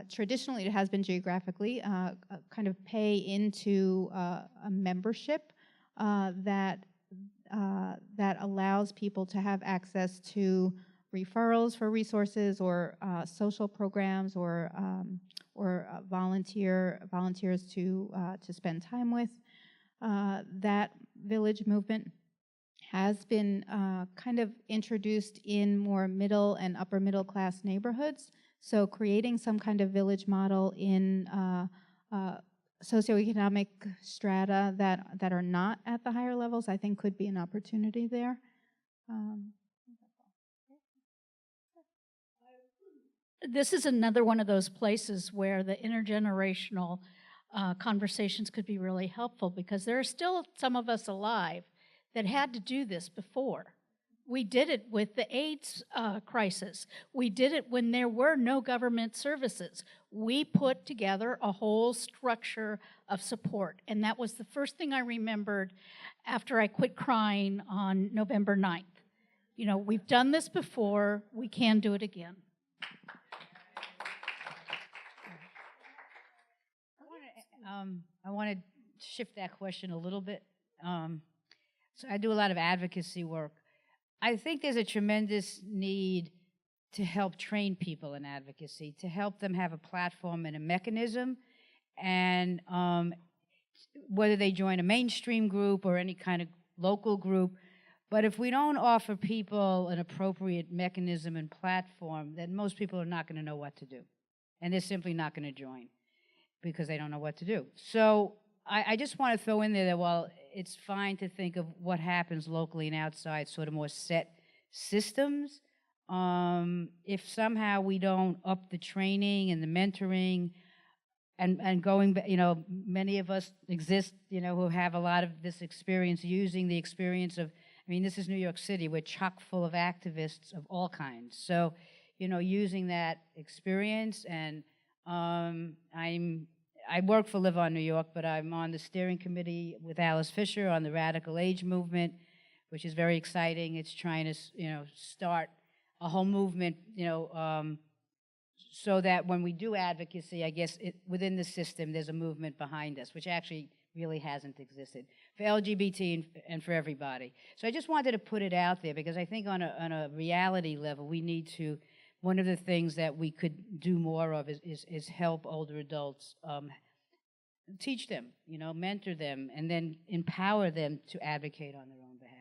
traditionally it has been geographically kind of pay into a membership that allows people to have access to referrals for resources or social programs or volunteers to spend time with. That Village Movement has been kind of introduced in more middle and upper middle class neighborhoods. So creating some kind of village model in socioeconomic strata that are not at the higher levels, I think could be an opportunity there. This is another one of those places where the intergenerational conversations could be really helpful, because there are still some of us alive that had to do this before. We did it with the AIDS crisis. We did it when there were no government services. We put together a whole structure of support, and that was the first thing I remembered after I quit crying on November 9th. You know, we've done this before, we can do it again. I want to shift that question a little bit. So I do a lot of advocacy work. I think there's a tremendous need to help train people in advocacy, to help them have a platform and a mechanism, and whether they join a mainstream group or any kind of local group. But if we don't offer people an appropriate mechanism and platform, then most people are not going to know what to do. And they're simply not going to join because they don't know what to do. So I just want to throw in there that while it's fine to think of what happens locally and outside, sort of more set systems, if somehow we don't up the training and the mentoring and going, you know, many of us exist, you know, who have a lot of this experience, using the experience of, I mean, this is New York City. We're chock full of activists of all kinds. So, you know, using that experience, and I work for Live On New York, but I'm on the steering committee with Alice Fisher on the Radical Age movement, which is very exciting. It's trying to, you know, start a whole movement, you know, so that when we do advocacy, I guess within the system, there's a movement behind us, which actually really hasn't existed for LGBT and for everybody. So I just wanted to put it out there, because I think on a reality level, we need to, one of the things that we could do more of is help older adults, teach them, you know, mentor them, and then empower them to advocate on their own behalf.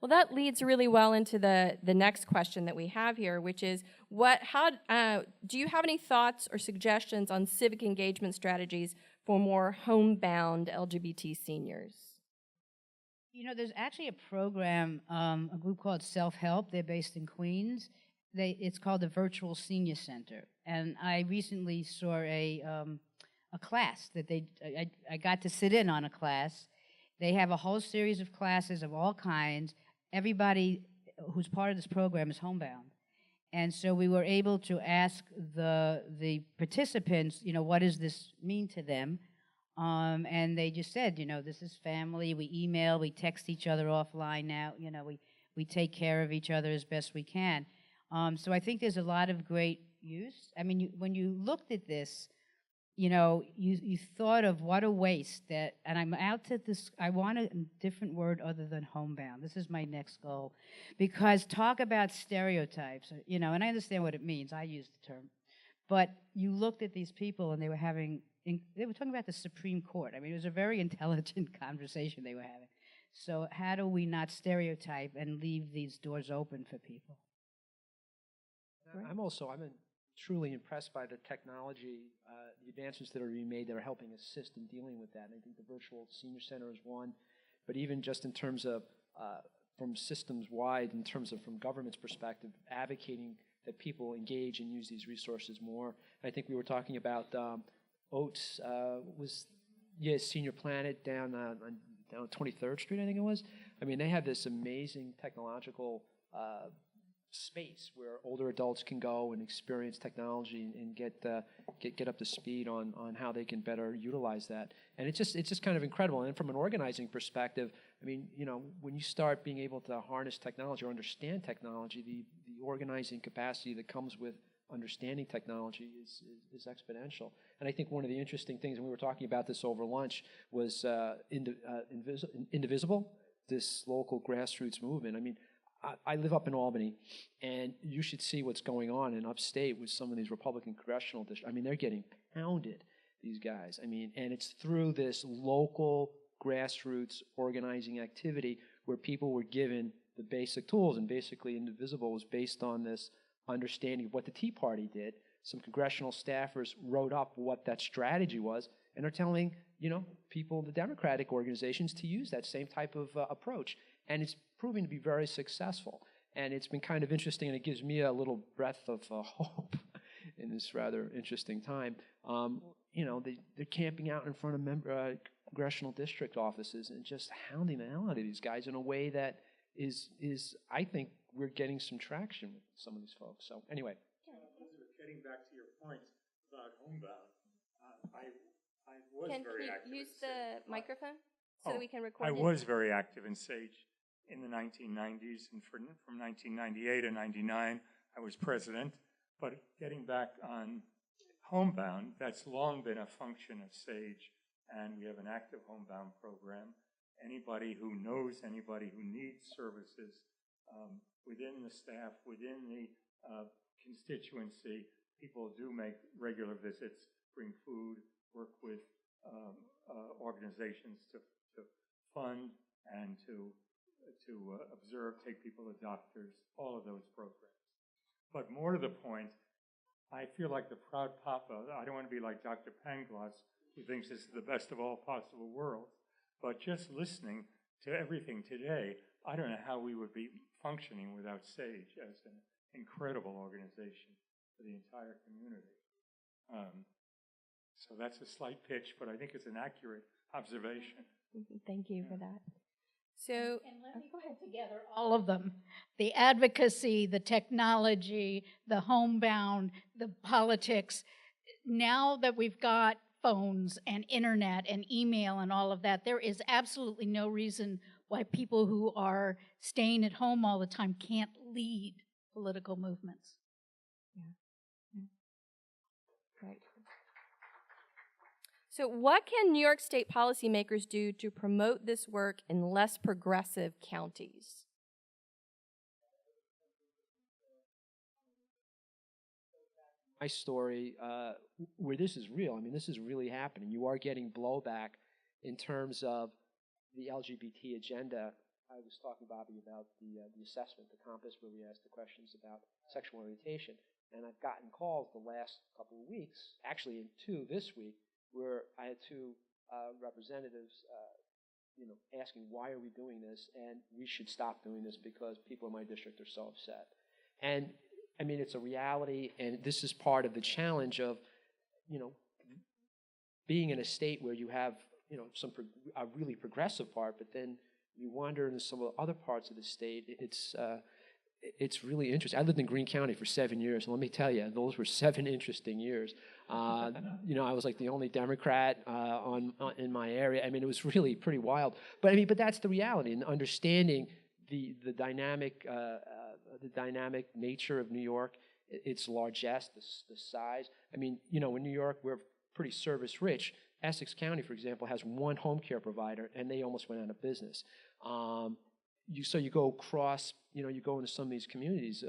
Well, that leads really well into the next question that we have here, which is, do you have any thoughts or suggestions on civic engagement strategies for more homebound LGBT seniors? You know, there's actually a program, a group called Self-Help. They're based in Queens. It's called the Virtual Senior Center. And I recently saw a class that I got to sit in on a class. They have a whole series of classes of all kinds. Everybody who's part of this program is homebound. And so we were able to ask the participants, you know, what does this mean to them? And they just said, you know, this is family. We email, we text each other offline now. You know, we take care of each other as best we can. So I think there's a lot of great use. I mean, when you looked at this, you know, you thought of what a waste that, and I'm out to this, I want a different word other than homebound. This is my next goal. Because talk about stereotypes, you know, and I understand what it means. I use the term. But you looked at these people and they were talking about the Supreme Court. I mean, it was a very intelligent conversation they were having. So how do we not stereotype and leave these doors open for people? I'm truly impressed by the technology, the advancements that are being made that are helping assist in dealing with that. And I think the Virtual Senior Center is one, but even just in terms of from systems-wide, in terms of from government's perspective, advocating that people engage and use these resources more. And I think we were talking about Oates Senior Planet down on 23rd Street, I think it was. I mean, they have this amazing technological space where older adults can go and experience technology and get up to speed on how they can better utilize that. And it's just kind of incredible. And from an organizing perspective, I mean, you know, when you start being able to harness technology or understand technology, the organizing capacity that comes with understanding technology is exponential. And I think one of the interesting things, and we were talking about this over lunch, was Indivisible, this local grassroots movement. I mean, I live up in Albany, and you should see what's going on in upstate with some of these Republican congressional districts. I mean, they're getting pounded, these guys. I mean, and it's through this local grassroots organizing activity where people were given the basic tools, and basically Indivisible was based on this understanding of what the Tea Party did. Some congressional staffers wrote up what that strategy was, and are telling, people, the Democratic organizations, to use that same type of approach. And it's proving to be very successful. And it's been kind of interesting, and it gives me a little breath of hope in this rather interesting time. They're camping out in front of congressional district offices and just hounding the hell out of these guys in a way that is I think we're getting some traction with some of these folks. So anyway. Getting back to your point about homebound, I was Can very you active. use in the SAGE. microphone so that we can record I it? was very active in SAGE in the 1990s, and from 1998 to 99, I was president. But getting back on homebound, that's long been a function of SAGE, and we have an active homebound program. Anybody who knows anybody who needs services within the staff, within the constituency, people do make regular visits, bring food, work with organizations to fund and to observe, take people to doctors, all of those programs. But more to the point, I feel like the proud papa. I don't want to be like Dr. Pangloss, who thinks this is the best of all possible worlds. But just listening to everything today, I don't know how we would be functioning without SAGE as an incredible organization for the entire community. So that's a slight pitch, but I think it's an accurate observation. Thank you for that. So, And let me put together all of them: the advocacy, the technology, the homebound, the politics. Now that we've got phones and internet and email and all of that, there is absolutely no reason why people who are staying at home all the time can't lead political movements. right. So, what can New York State policymakers do to promote this work in less progressive counties? My story, where this is real. I mean, this is really happening. You are getting blowback in terms of the LGBT agenda. I was talking, Bobby, about the assessment, the compass, where we asked the questions about sexual orientation. And I've gotten calls the last couple of weeks, actually in two this week, where I had two representatives asking, why are we doing this? And we should stop doing this because people in my district are so upset. And I mean, it's a reality, and this is part of the challenge of, being in a state where you have, a really progressive part, but then you wander into some of the other parts of the state. It's really interesting. I lived in Greene County for 7 years, and let me tell you, those were 7 interesting years. I was like the only Democrat in my area. I mean, it was really pretty wild. But that's the reality, and understanding the dynamic nature of New York, its largesse, the size. I mean, in New York, we're pretty service rich. Essex County, for example, has one home care provider, and they almost went out of business. So you go across, you go into some of these communities,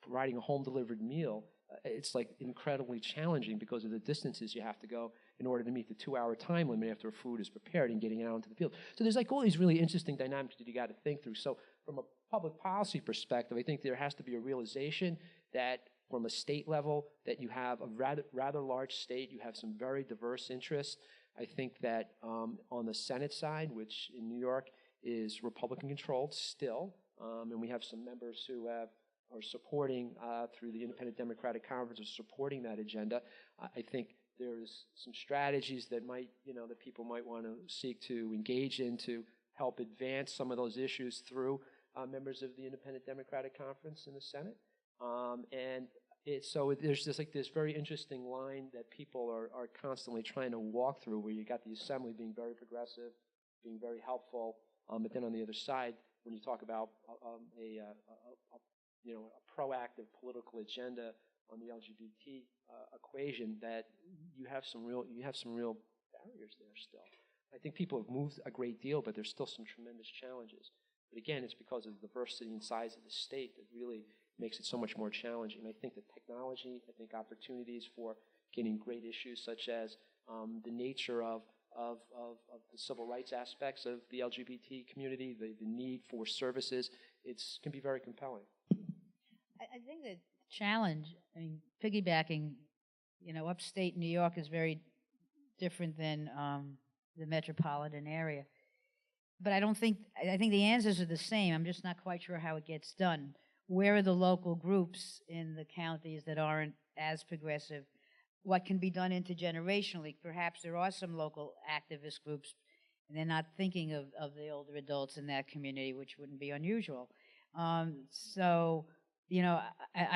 providing a home-delivered meal. It's like incredibly challenging because of the distances you have to go in order to meet the 2-hour time limit after food is prepared and getting out into the field. So there's like all these really interesting dynamics that you got to think through. So from a public policy perspective, I think there has to be a realization that from a state level, that you have a rather large state, you have some very diverse interests. I think that on the Senate side, which in New York is Republican-controlled still, and we have some members who are supporting through the Independent Democratic Conference, are supporting that agenda. I think there's some strategies that that people might want to seek to engage in to help advance some of those issues through members of the Independent Democratic Conference in the Senate. So there's this very interesting line that people are constantly trying to walk through, where you got the Assembly being very progressive, being very helpful, but then on the other side, when you talk about a proactive political agenda on the LGBT equation, that you have some real barriers there still. I think people have moved a great deal, but there's still some tremendous challenges. But again, it's because of the diversity and size of the state that really makes it so much more challenging. I think the technology, opportunities for getting great issues such as the nature of of the civil rights aspects of the LGBT community, the need for services, can be very compelling. I think the challenge, I mean, piggybacking, upstate New York is very different than the metropolitan area. But I think the answers are the same. I'm just not quite sure how it gets done. Where are the local groups in the counties that aren't as progressive? What can be done intergenerationally? Perhaps there are some local activist groups, and they're not thinking of the older adults in that community, which wouldn't be unusual. I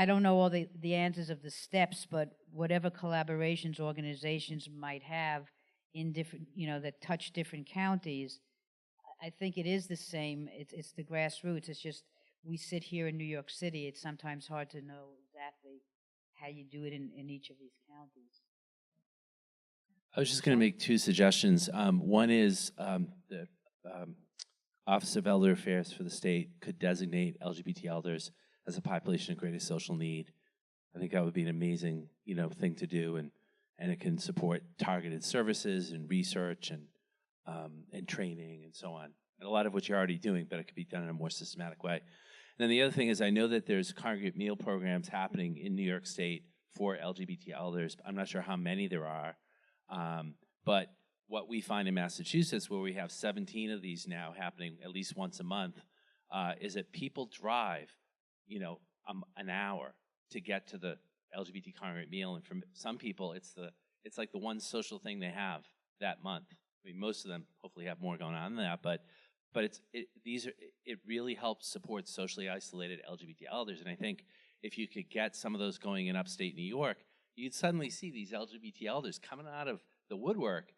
don't know all the answers of the steps, but whatever collaborations organizations might have in different, that touch different counties, I think it is the same. It's the grassroots. It's just we sit here in New York City. It's sometimes hard to know exactly how you do it in each of these counties. I was just going to make two suggestions. One is the Office of Elder Affairs for the state could designate LGBT elders as a population of greatest social need. I think that would be an amazing, thing to do, and it can support targeted services and research and training and so on. And a lot of what you're already doing, but it could be done in a more systematic way. And then the other thing is, I know that there's congregate meal programs happening in New York State for LGBT elders. I'm not sure how many there are, but what we find in Massachusetts, where we have 17 of these now happening at least once a month, is that people drive, an hour to get to the LGBT congregate meal, and for some people, it's like the one social thing they have that month. I mean, most of them hopefully have more going on than that, but it really helps support socially isolated LGBT elders. And I think if you could get some of those going in upstate New York, you'd suddenly see these LGBT elders coming out of the woodwork,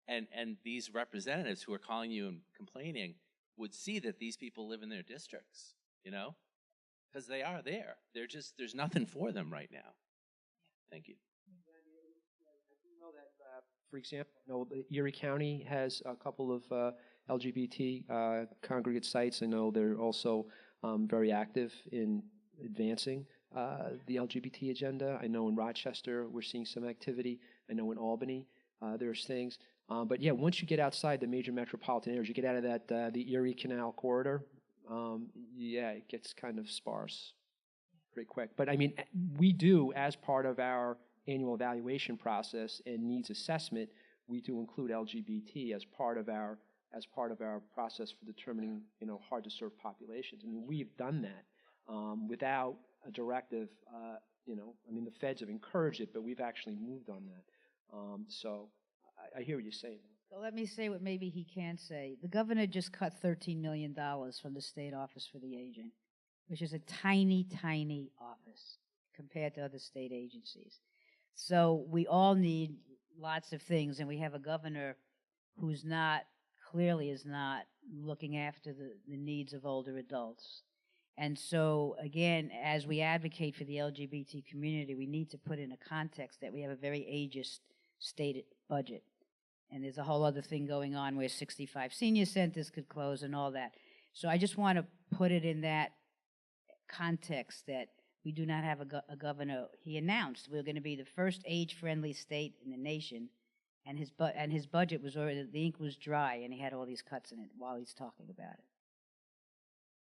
and these representatives who are calling you and complaining would see that these people live in their districts, because they are there. There's nothing for them right now. Thank you. For example, Erie County has a couple of LGBT congregate sites. I know they're also very active in advancing the LGBT agenda. I know in Rochester we're seeing some activity. I know in Albany there's things. But yeah, once you get outside the major metropolitan areas, you get out of the Erie Canal corridor, it gets kind of sparse pretty quick. But I mean, we do, as part of our annual evaluation process and needs assessment, we do include LGBT as part of our process for determining hard to serve populations. I mean, we've done that without a directive. The feds have encouraged it, but we've actually moved on that. So I hear what you're saying. So let me say what maybe he can't say. The governor just cut $13 million from the State Office for the Aging, which is a tiny, tiny office compared to other state agencies. So we all need lots of things, and we have a governor who's clearly is not looking after the needs of older adults. And so, again, as we advocate for the LGBT community, we need to put in a context that we have a very ageist state budget. And there's a whole other thing going on where 65 senior centers could close and all that. So I just want to put it in that context that we do not have a governor. He announced we're going to be the first age-friendly state in the nation, and his budget was already, the ink was dry, and he had all these cuts in it while he's talking about it.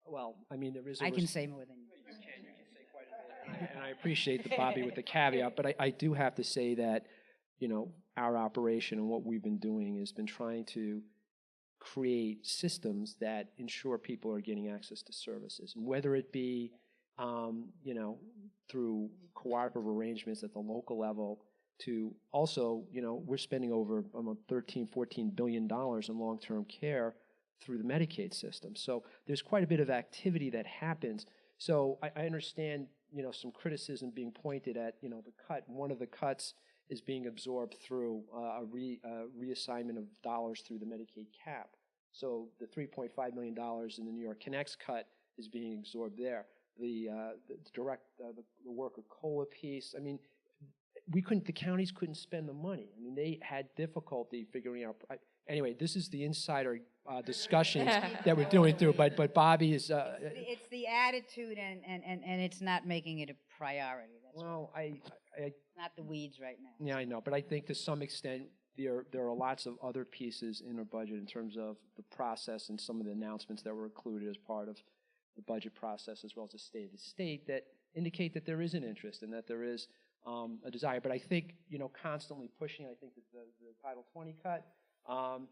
Well, I mean, there is. I can say more than you. You can say quite a bit, and I appreciate the Bobby with the caveat, but I do have to say that our operation and what we've been doing has been trying to create systems that ensure people are getting access to services, and whether it be through cooperative arrangements at the local level, to also, we're spending over $13-14 billion in long-term care through the Medicaid system. So there's quite a bit of activity that happens. So I understand, some criticism being pointed at, the cut. One of the cuts is being absorbed through a reassignment of dollars through the Medicaid cap. So the $3.5 million in the New York Connects cut is being absorbed there. The worker COLA piece, I mean, the counties couldn't spend the money. I mean, they had difficulty figuring out. Anyway, this is the insider discussions that we're doing through. But Bobby is. It's the attitude, and it's not making it a priority. That's well, not the weeds right now. Yeah, I know, but I think to some extent there are lots of other pieces in our budget in terms of the process and some of the announcements that were included as part of the budget process, as well as the state of the state, that indicate that there is an interest and that there is a desire. But I think, constantly pushing, I think that the Title 20 cut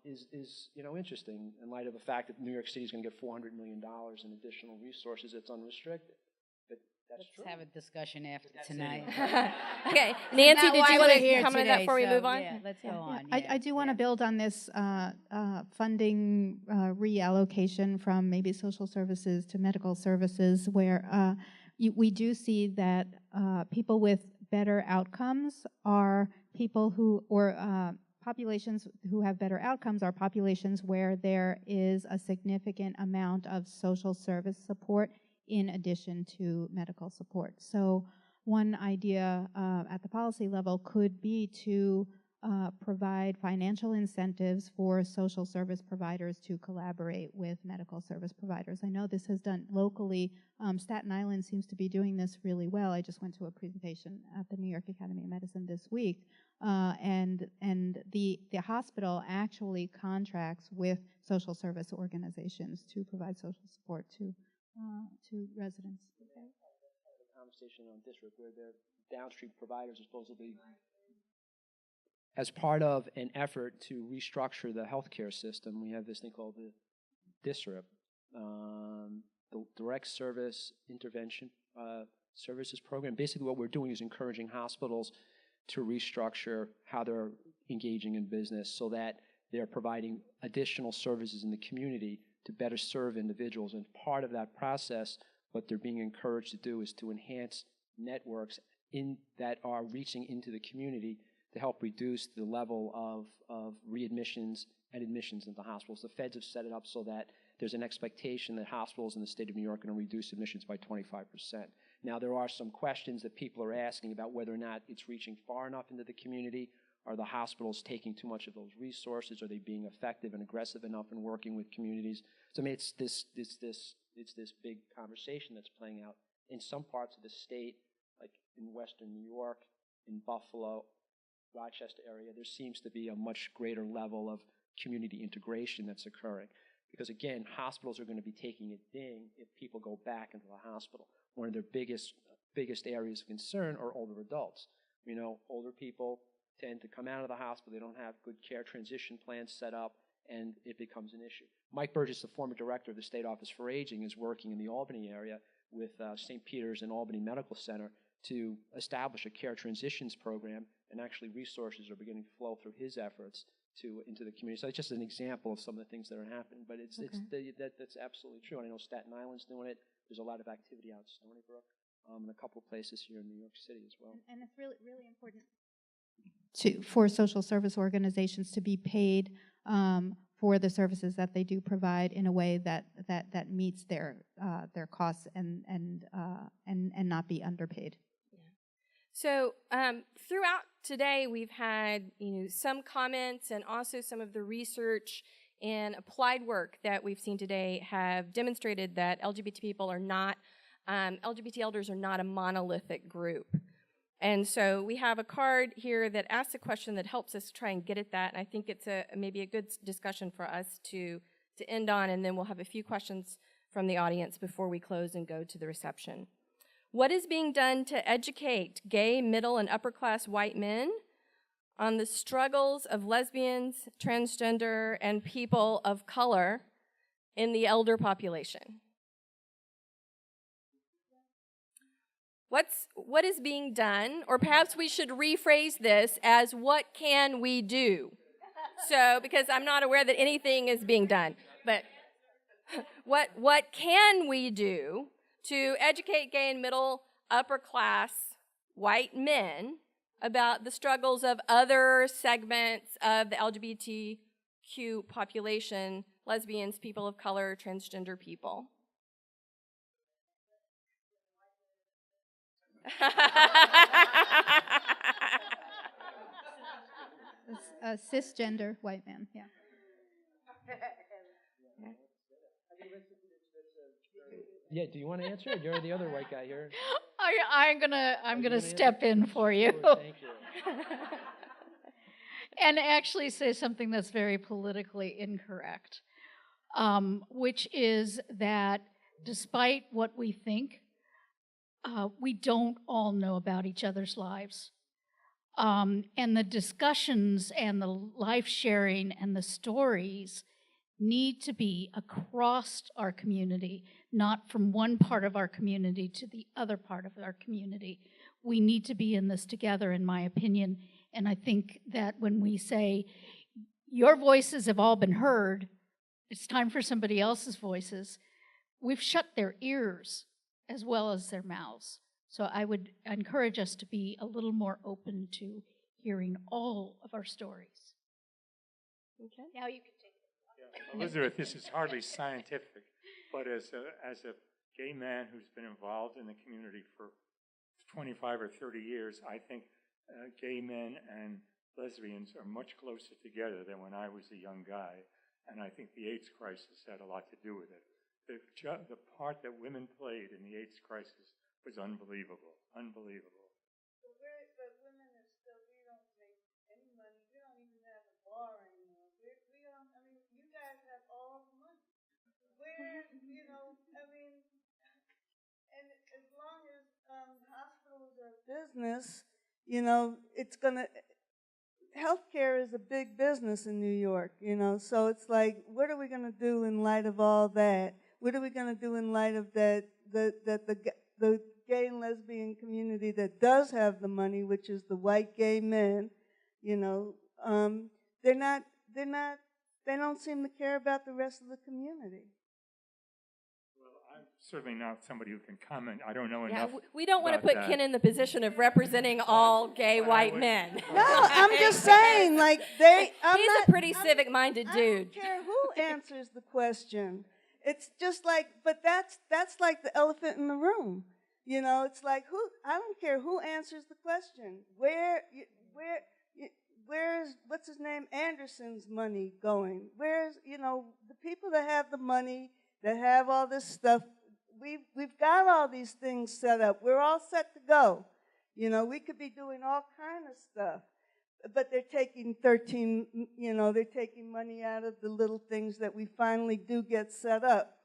is interesting in light of the fact that New York City is going to get $400 million in additional resources. It's unrestricted. But that's true. Let's have a discussion after tonight. Okay, Nancy, not did why you want we're to here comment on that today, before we so, move on? Yeah, let's go on. I do want to build on this funding reallocation from maybe social services to medical services, where we do see that people with better outcomes are people who, or populations who have better outcomes are populations where there is a significant amount of social service support in addition to medical support. So one idea at the policy level could be to provide financial incentives for social service providers to collaborate with medical service providers. I know this is done locally. Staten Island seems to be doing this really well. I just went to a presentation at the New York Academy of Medicine this week, and the hospital actually contracts with social service organizations to provide social support to residents. Okay. Conversation on district where their downstream providers are supposedly, as part of an effort to restructure the healthcare system, we have this thing called the DSRIP, the Direct Service Intervention Services Program. Basically what we're doing is encouraging hospitals to restructure how they're engaging in business so that they're providing additional services in the community to better serve individuals. And part of that process, what they're being encouraged to do is to enhance networks that are reaching into the community to help reduce the level of readmissions and admissions into hospitals. The feds have set it up so that there's an expectation that hospitals in the state of New York are going to reduce admissions by 25%. Now, there are some questions that people are asking about whether or not it's reaching far enough into the community. Are the hospitals taking too much of those resources? Are they being effective and aggressive enough in working with communities? So I mean, it's this big conversation that's playing out in some parts of the state, like in Western New York, in Buffalo, Rochester area. There seems to be a much greater level of community integration that's occurring. Because again, hospitals are going to be taking a ding if people go back into the hospital. One of their biggest areas of concern are older adults. Older people tend to come out of the hospital, they don't have good care transition plans set up, and it becomes an issue. Mike Burgess, the former director of the State Office for Aging, is working in the Albany area with St. Peter's and Albany Medical Center to establish a care transitions program, and actually resources are beginning to flow through his efforts into the community. So it's just an example of some of the things that are happening, but that's absolutely true. And I know Staten Island's doing it. There's a lot of activity out in Stony Brook, and a couple of places here in New York City as well. And it's really, really important for social service organizations to be paid for the services that they do provide in a way that meets their costs and not be underpaid. Yeah. So throughout today, we've had some comments and also some of the research and applied work that we've seen today have demonstrated that LGBT people are not LGBT elders are not a monolithic group. And so we have a card here that asks a question that helps us try and get at that. And I think it's maybe a good discussion for us to end on, and then we'll have a few questions from the audience before we close and go to the reception. What is being done to educate gay, middle, and upper-class white men on the struggles of lesbians, transgender, and people of color in the elder population? What is being done? Or perhaps we should rephrase this as, what can we do? So, because I'm not aware that anything is being done. But what can we do to educate gay and middle, upper class white men about the struggles of other segments of the LGBTQ population, lesbians, people of color, transgender people? A cisgender white man, yeah. Yeah, do you want to answer it? You're the other white guy here. I'm gonna step in for you. Sure, thank you. and actually say something that's very politically incorrect, which is that despite what we think, we don't all know about each other's lives. And the discussions and the life sharing and the stories need to be across our community, not from one part of our community to the other part of our community. We need to be in this together, in my opinion. And I think that when we say, your voices have all been heard, it's time for somebody else's voices, we've shut their ears as well as their mouths. So I would encourage us to be a little more open to hearing all of our stories. Okay. Now you can take it. Elizabeth, this is hardly scientific, but as a gay man who's been involved in the community for 25 or 30 years, I think gay men and lesbians are much closer together than when I was a young guy, and I think the AIDS crisis had a lot to do with it. The part that women played in the AIDS crisis was unbelievable, unbelievable. But women are still, we don't make any money. We don't even have a bar anymore. We don't, I mean, you guys have all the money. Where, you know, I mean, and as long as hospitals are business, you know, it's gonna, healthcare is a big business in New York, you know, so it's like, what are we gonna do in light of all that? What are we gonna do in light of that, the gay and lesbian community that does have the money, which is the white gay men, you know, they don't seem to care about the rest of the community. Well, I'm certainly not somebody who can comment. I don't know Yeah, enough. we don't want to put about Ken that. in the position of representing all gay white men. No, I'm just saying, like, He's a pretty civic-minded I dude. don't care who answers the question. It's just like, but that's like the elephant in the room. You know, it's like, I don't care who answers the question. Where's, what's his name, Anderson's money going? Where's, you know, the people that have the money, that have all this stuff, we've got all these things set up. We're all set to go. You know, we could be doing all kind of stuff. But they're taking they're taking money out of the little things that we finally do get set up.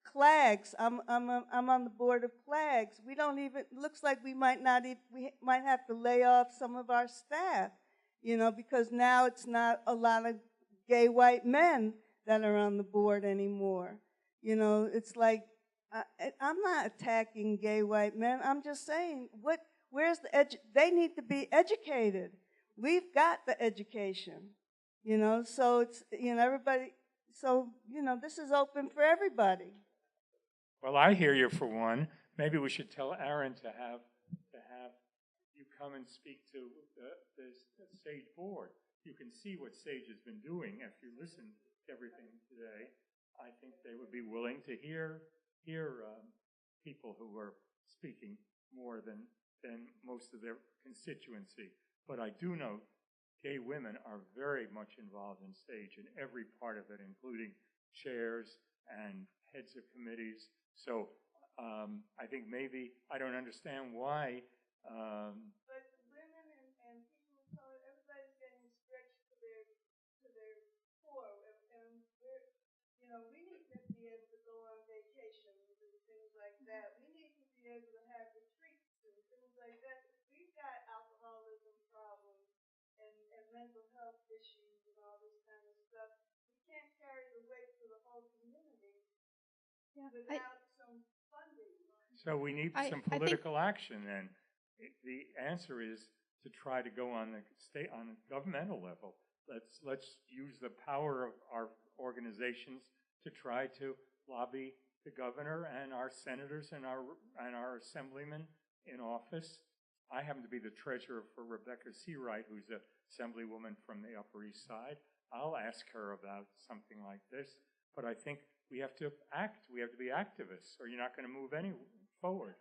CLAGS, I'm on the board of CLAGS. We don't even, looks like we might have to lay off some of our staff, you know, because now it's not a lot of gay white men that are on the board anymore. You know, it's like, I'm not attacking gay white men. I'm just saying, they need to be educated. We've got the education, you know, so it's, you know, everybody, so, you know, this is open for everybody. Well, I hear you for one. Maybe we should tell Aaron to have you come and speak to the SAGE board. You can see what SAGE has been doing after you listen to everything today. I think they would be willing to hear people who are speaking more than most of their constituency. But I do know gay women are very much involved in SAGE in every part of it, including chairs and heads of committees. So I think maybe, I don't understand why. But women and people of color, everybody's getting stretched to their core, and we're, you know, we need to be able to go on vacations and things like that. We need to be able to have retreats and things like that. We've got alcoholism problems and mental health issues and all this kind of stuff. We can't carry the weight for the whole community without some funding. So we need some political action then. The answer is to try to go on the governmental level. Let's use the power of our organizations to try to lobby the governor and our senators and our assemblymen in office. I happen to be the treasurer for Rebecca Seawright, who's an assemblywoman from the Upper East Side. I'll ask her about something like this. But I think we have to act. We have to be activists, or you're not going to move any forward.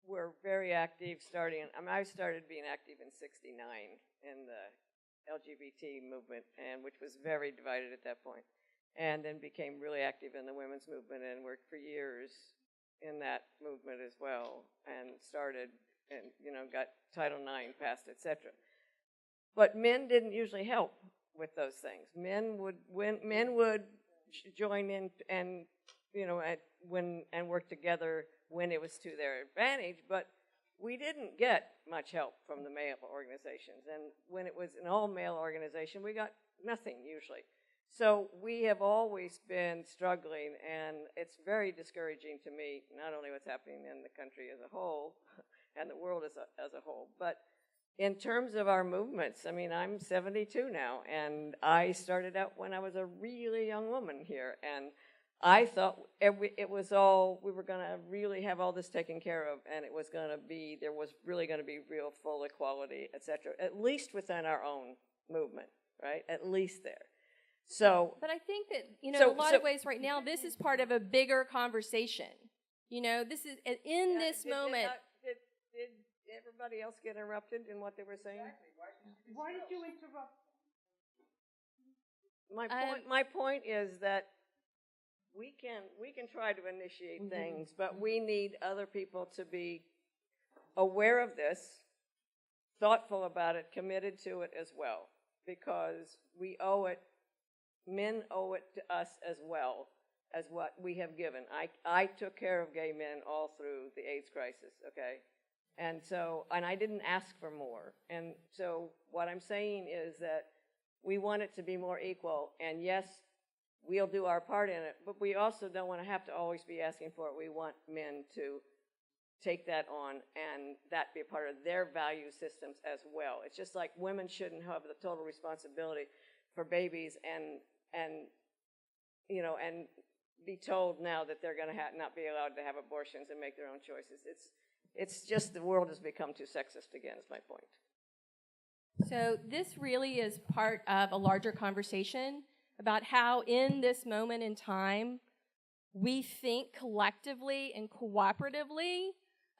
We're very active starting. I started being active in '69 in the LGBT movement, and which was very divided at that point, and then became really active in the women's movement and worked for years in that movement as well, and started and, you know, got Title IX passed, et cetera. But men didn't usually help with those things. Men would join in and, you know, and work together when it was to their advantage, but we didn't get much help from the male organizations. And when it was an all-male organization, we got nothing usually. So we have always been struggling, and it's very discouraging to me, not only what's happening in the country as a whole and the world as a whole, but in terms of our movements. I mean, I'm 72 now, and I started out when I was a really young woman here, and I thought it was all, we were going to really have all this taken care of, and it was going to be, there was really going to be real full equality, et cetera, at least within our own movement, right? At least there. So, but I think that, you know, in a lot of ways right now, this is part of a bigger conversation. You know, this is, in this moment. Did everybody else get interrupted in what they were saying? Exactly. Why did you interrupt? My point is that we can try to initiate things, but we need other people to be aware of this, thoughtful about it, committed to it as well, because we owe it. Men owe it to us as well as what we have given. I took care of gay men all through the AIDS crisis, okay? And so, and I didn't ask for more. And so what I'm saying is that we want it to be more equal, and yes, we'll do our part in it, but we also don't want to have to always be asking for it. We want men to take that on and that be a part of their value systems as well. It's just like women shouldn't have the total responsibility for babies and you know, and be told now that they're going to not be allowed to have abortions and make their own choices. It's just the world has become too sexist again, is my point. So this really is part of a larger conversation about how in this moment in time we think collectively and cooperatively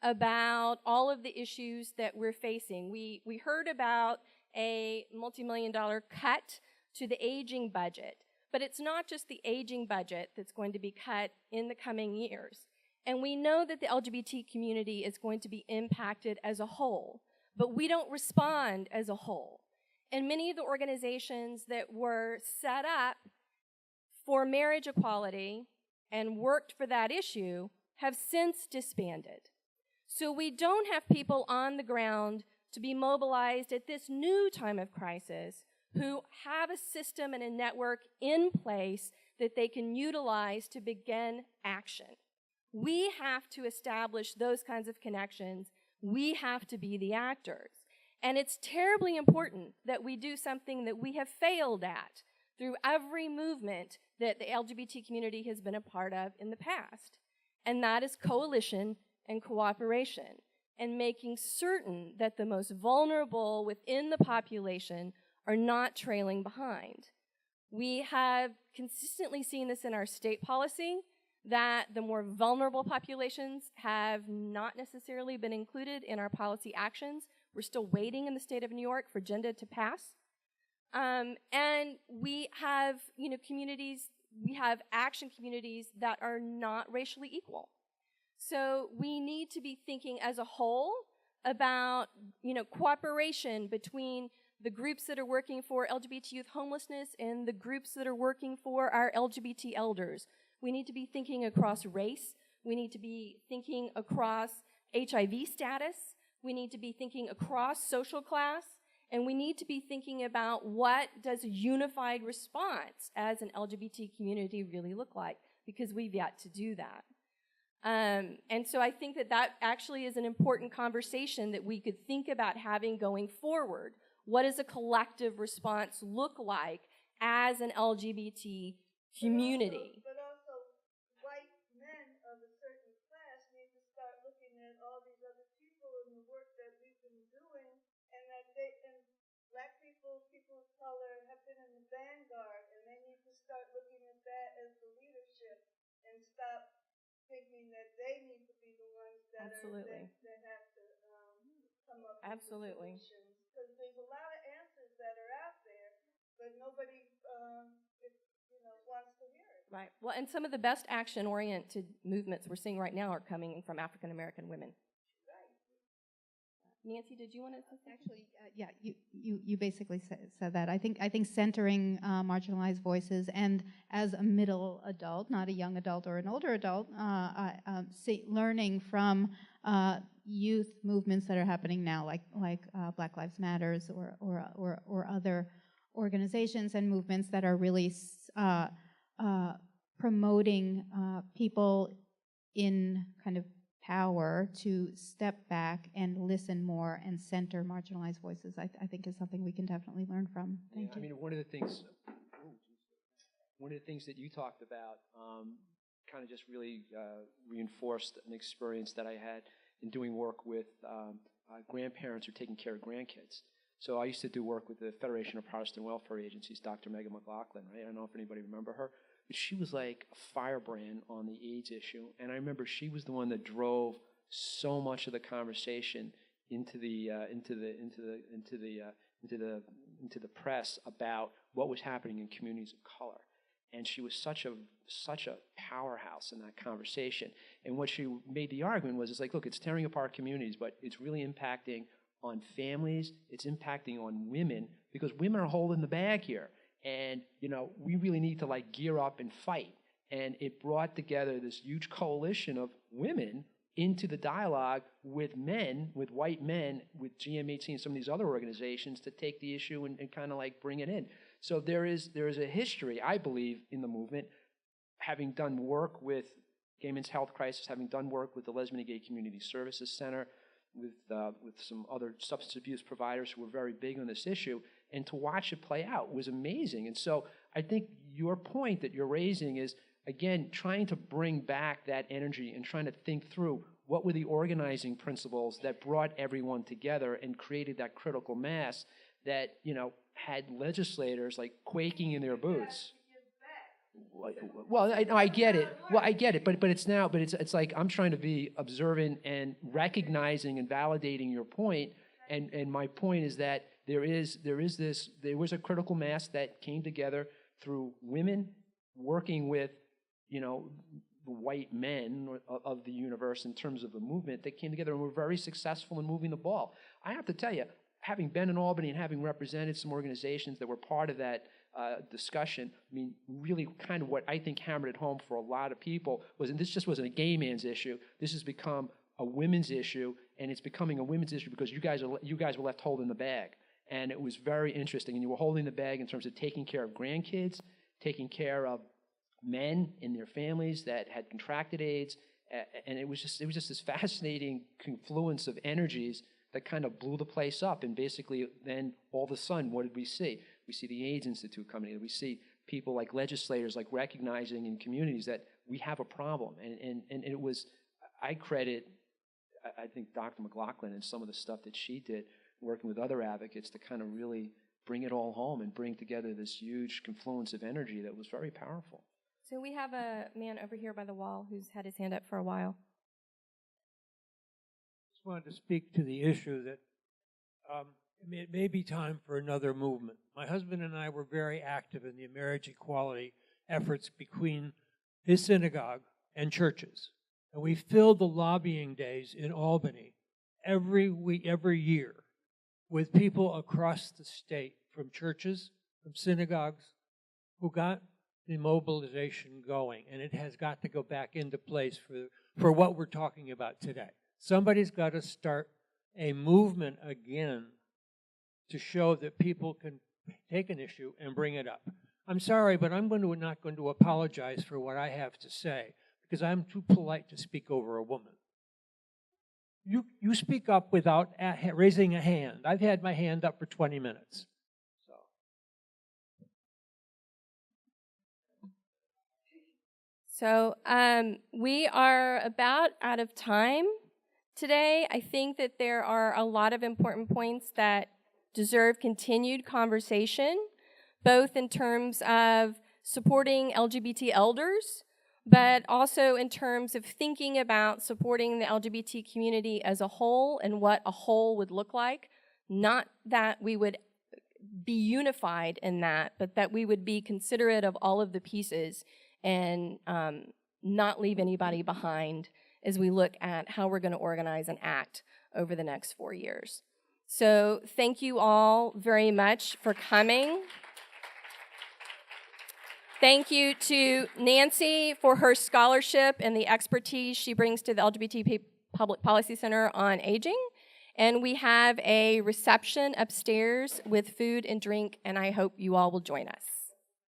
about all of the issues that we're facing. We heard about a multi-million-dollar cut to the aging budget, but it's not just the aging budget that's going to be cut in the coming years. And we know that the LGBT community is going to be impacted as a whole, but we don't respond as a whole. And many of the organizations that were set up for marriage equality and worked for that issue have since disbanded. So we don't have people on the ground to be mobilized at this new time of crisis who have a system and a network in place that they can utilize to begin action. We have to establish those kinds of connections. We have to be the actors. And it's terribly important that we do something that we have failed at through every movement that the LGBT community has been a part of in the past. And that is coalition and cooperation, and making certain that the most vulnerable within the population are not trailing behind. We have consistently seen this in our state policy, that the more vulnerable populations have not necessarily been included in our policy actions. We're still waiting in the state of New York for GENDA to pass. And we have, you know, communities, we have action communities that are not racially equal. So we need to be thinking as a whole about, you know, cooperation between the groups that are working for LGBT youth homelessness and the groups that are working for our LGBT elders. We need to be thinking across race. We need to be thinking across HIV status. We need to be thinking across social class. And we need to be thinking about what does a unified response as an LGBT community really look like, because we've yet to do that. And so I think that that actually is an important conversation that we could think about having going forward. What does a collective response look like as an LGBT community? But also, white men of a certain class need to start looking at all these other people and the work that we've been doing, and that and black people, people of color have been in the vanguard, and they need to start looking at that as the leadership and stop thinking that they need to be the ones that that have to come up with solutions. Because there's a lot of answers that are out there, but nobody wants to hear it. Right. Well, and some of the best action-oriented movements we're seeing right now are coming from African-American women. Nancy, did you want to say something? Actually, yeah, you basically said that. I think centering marginalized voices, and as a middle adult, not a young adult or an older adult, learning from youth movements that are happening now, like Black Lives Matters or other organizations and movements that are really promoting people in kind of power to step back and listen more and center marginalized voices, I think is something we can definitely learn from. Thank you. I mean, one of the things that you talked about kind of just really reinforced an experience that I had in doing work with grandparents who are taking care of grandkids. So I used to do work with the Federation of Protestant Welfare Agencies, Dr. Megan McLaughlin, right? I don't know if anybody remember her. But she was like a firebrand on the AIDS issue, and I remember she was the one that drove so much of the conversation into the press about what was happening in communities of color, and she was such a powerhouse in that conversation. And what she made the argument was, it's like, look, it's tearing apart communities, but it's really impacting on families. It's impacting on women because women are holding the bag here. And, you know, we really need to like gear up and fight. And it brought together this huge coalition of women into the dialogue with men, with white men, with GMHC and some of these other organizations to take the issue and kind of like bring it in. So there is a history, I believe, in the movement, having done work with Gay Men's Health Crisis, having done work with the Lesbian and Gay Community Services Center, with some other substance abuse providers who were very big on this issue. And to watch it play out was amazing. And so I think your point that you're raising is, again, trying to bring back that energy and trying to think through what were the organizing principles that brought everyone together and created that critical mass that, you know, had legislators like quaking in their boots. Well, I get it. Well, I get it, but it's like I'm trying to be observant and recognizing and validating your point. And my point is that there was a critical mass that came together through women working with, you know, the white men of the universe in terms of the movement that came together and were very successful in moving the ball. I have to tell you, having been in Albany and having represented some organizations that were part of that discussion, I mean, really kind of what I think hammered it home for a lot of people was, and this just wasn't a gay man's issue, this has become a women's issue, and it's becoming a women's issue because you guys were left holding the bag. And it was very interesting, and you were holding the bag in terms of taking care of grandkids, taking care of men and their families that had contracted AIDS, and it was just this fascinating confluence of energies that kind of blew the place up. And basically, then all of a sudden, what did we see? We see the AIDS Institute coming in. We see people like legislators like recognizing in communities that we have a problem. And it was, I credit, I think, Dr. McLaughlin and some of the stuff that she did, working with other advocates to kind of really bring it all home and bring together this huge confluence of energy that was very powerful. So we have a man over here by the wall who's had his hand up for a while. Just wanted to speak to the issue that it may be time for another movement. My husband and I were very active in the marriage equality efforts between his synagogue and churches. And we filled the lobbying days in Albany every week, every year, with people across the state, from churches, from synagogues, who got the mobilization going. And it has got to go back into place for what we're talking about today. Somebody's got to start a movement again to show that people can take an issue and bring it up. I'm sorry, but I'm not going to apologize for what I have to say, because I'm too polite to speak over a woman. You speak up without raising a hand. I've had my hand up for 20 minutes. So we are about out of time today. I think that there are a lot of important points that deserve continued conversation, both in terms of supporting LGBT elders, but also in terms of thinking about supporting the LGBT community as a whole and what a whole would look like. Not that we would be unified in that, but that we would be considerate of all of the pieces and not leave anybody behind as we look at how we're going to organize and act over the next 4 years. So thank you all very much for coming. Thank you to Nancy for her scholarship and the expertise she brings to the LGBT Public Policy Center on Aging. And we have a reception upstairs with food and drink, and I hope you all will join us.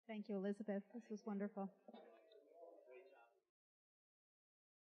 Thank you, Elizabeth. This was wonderful.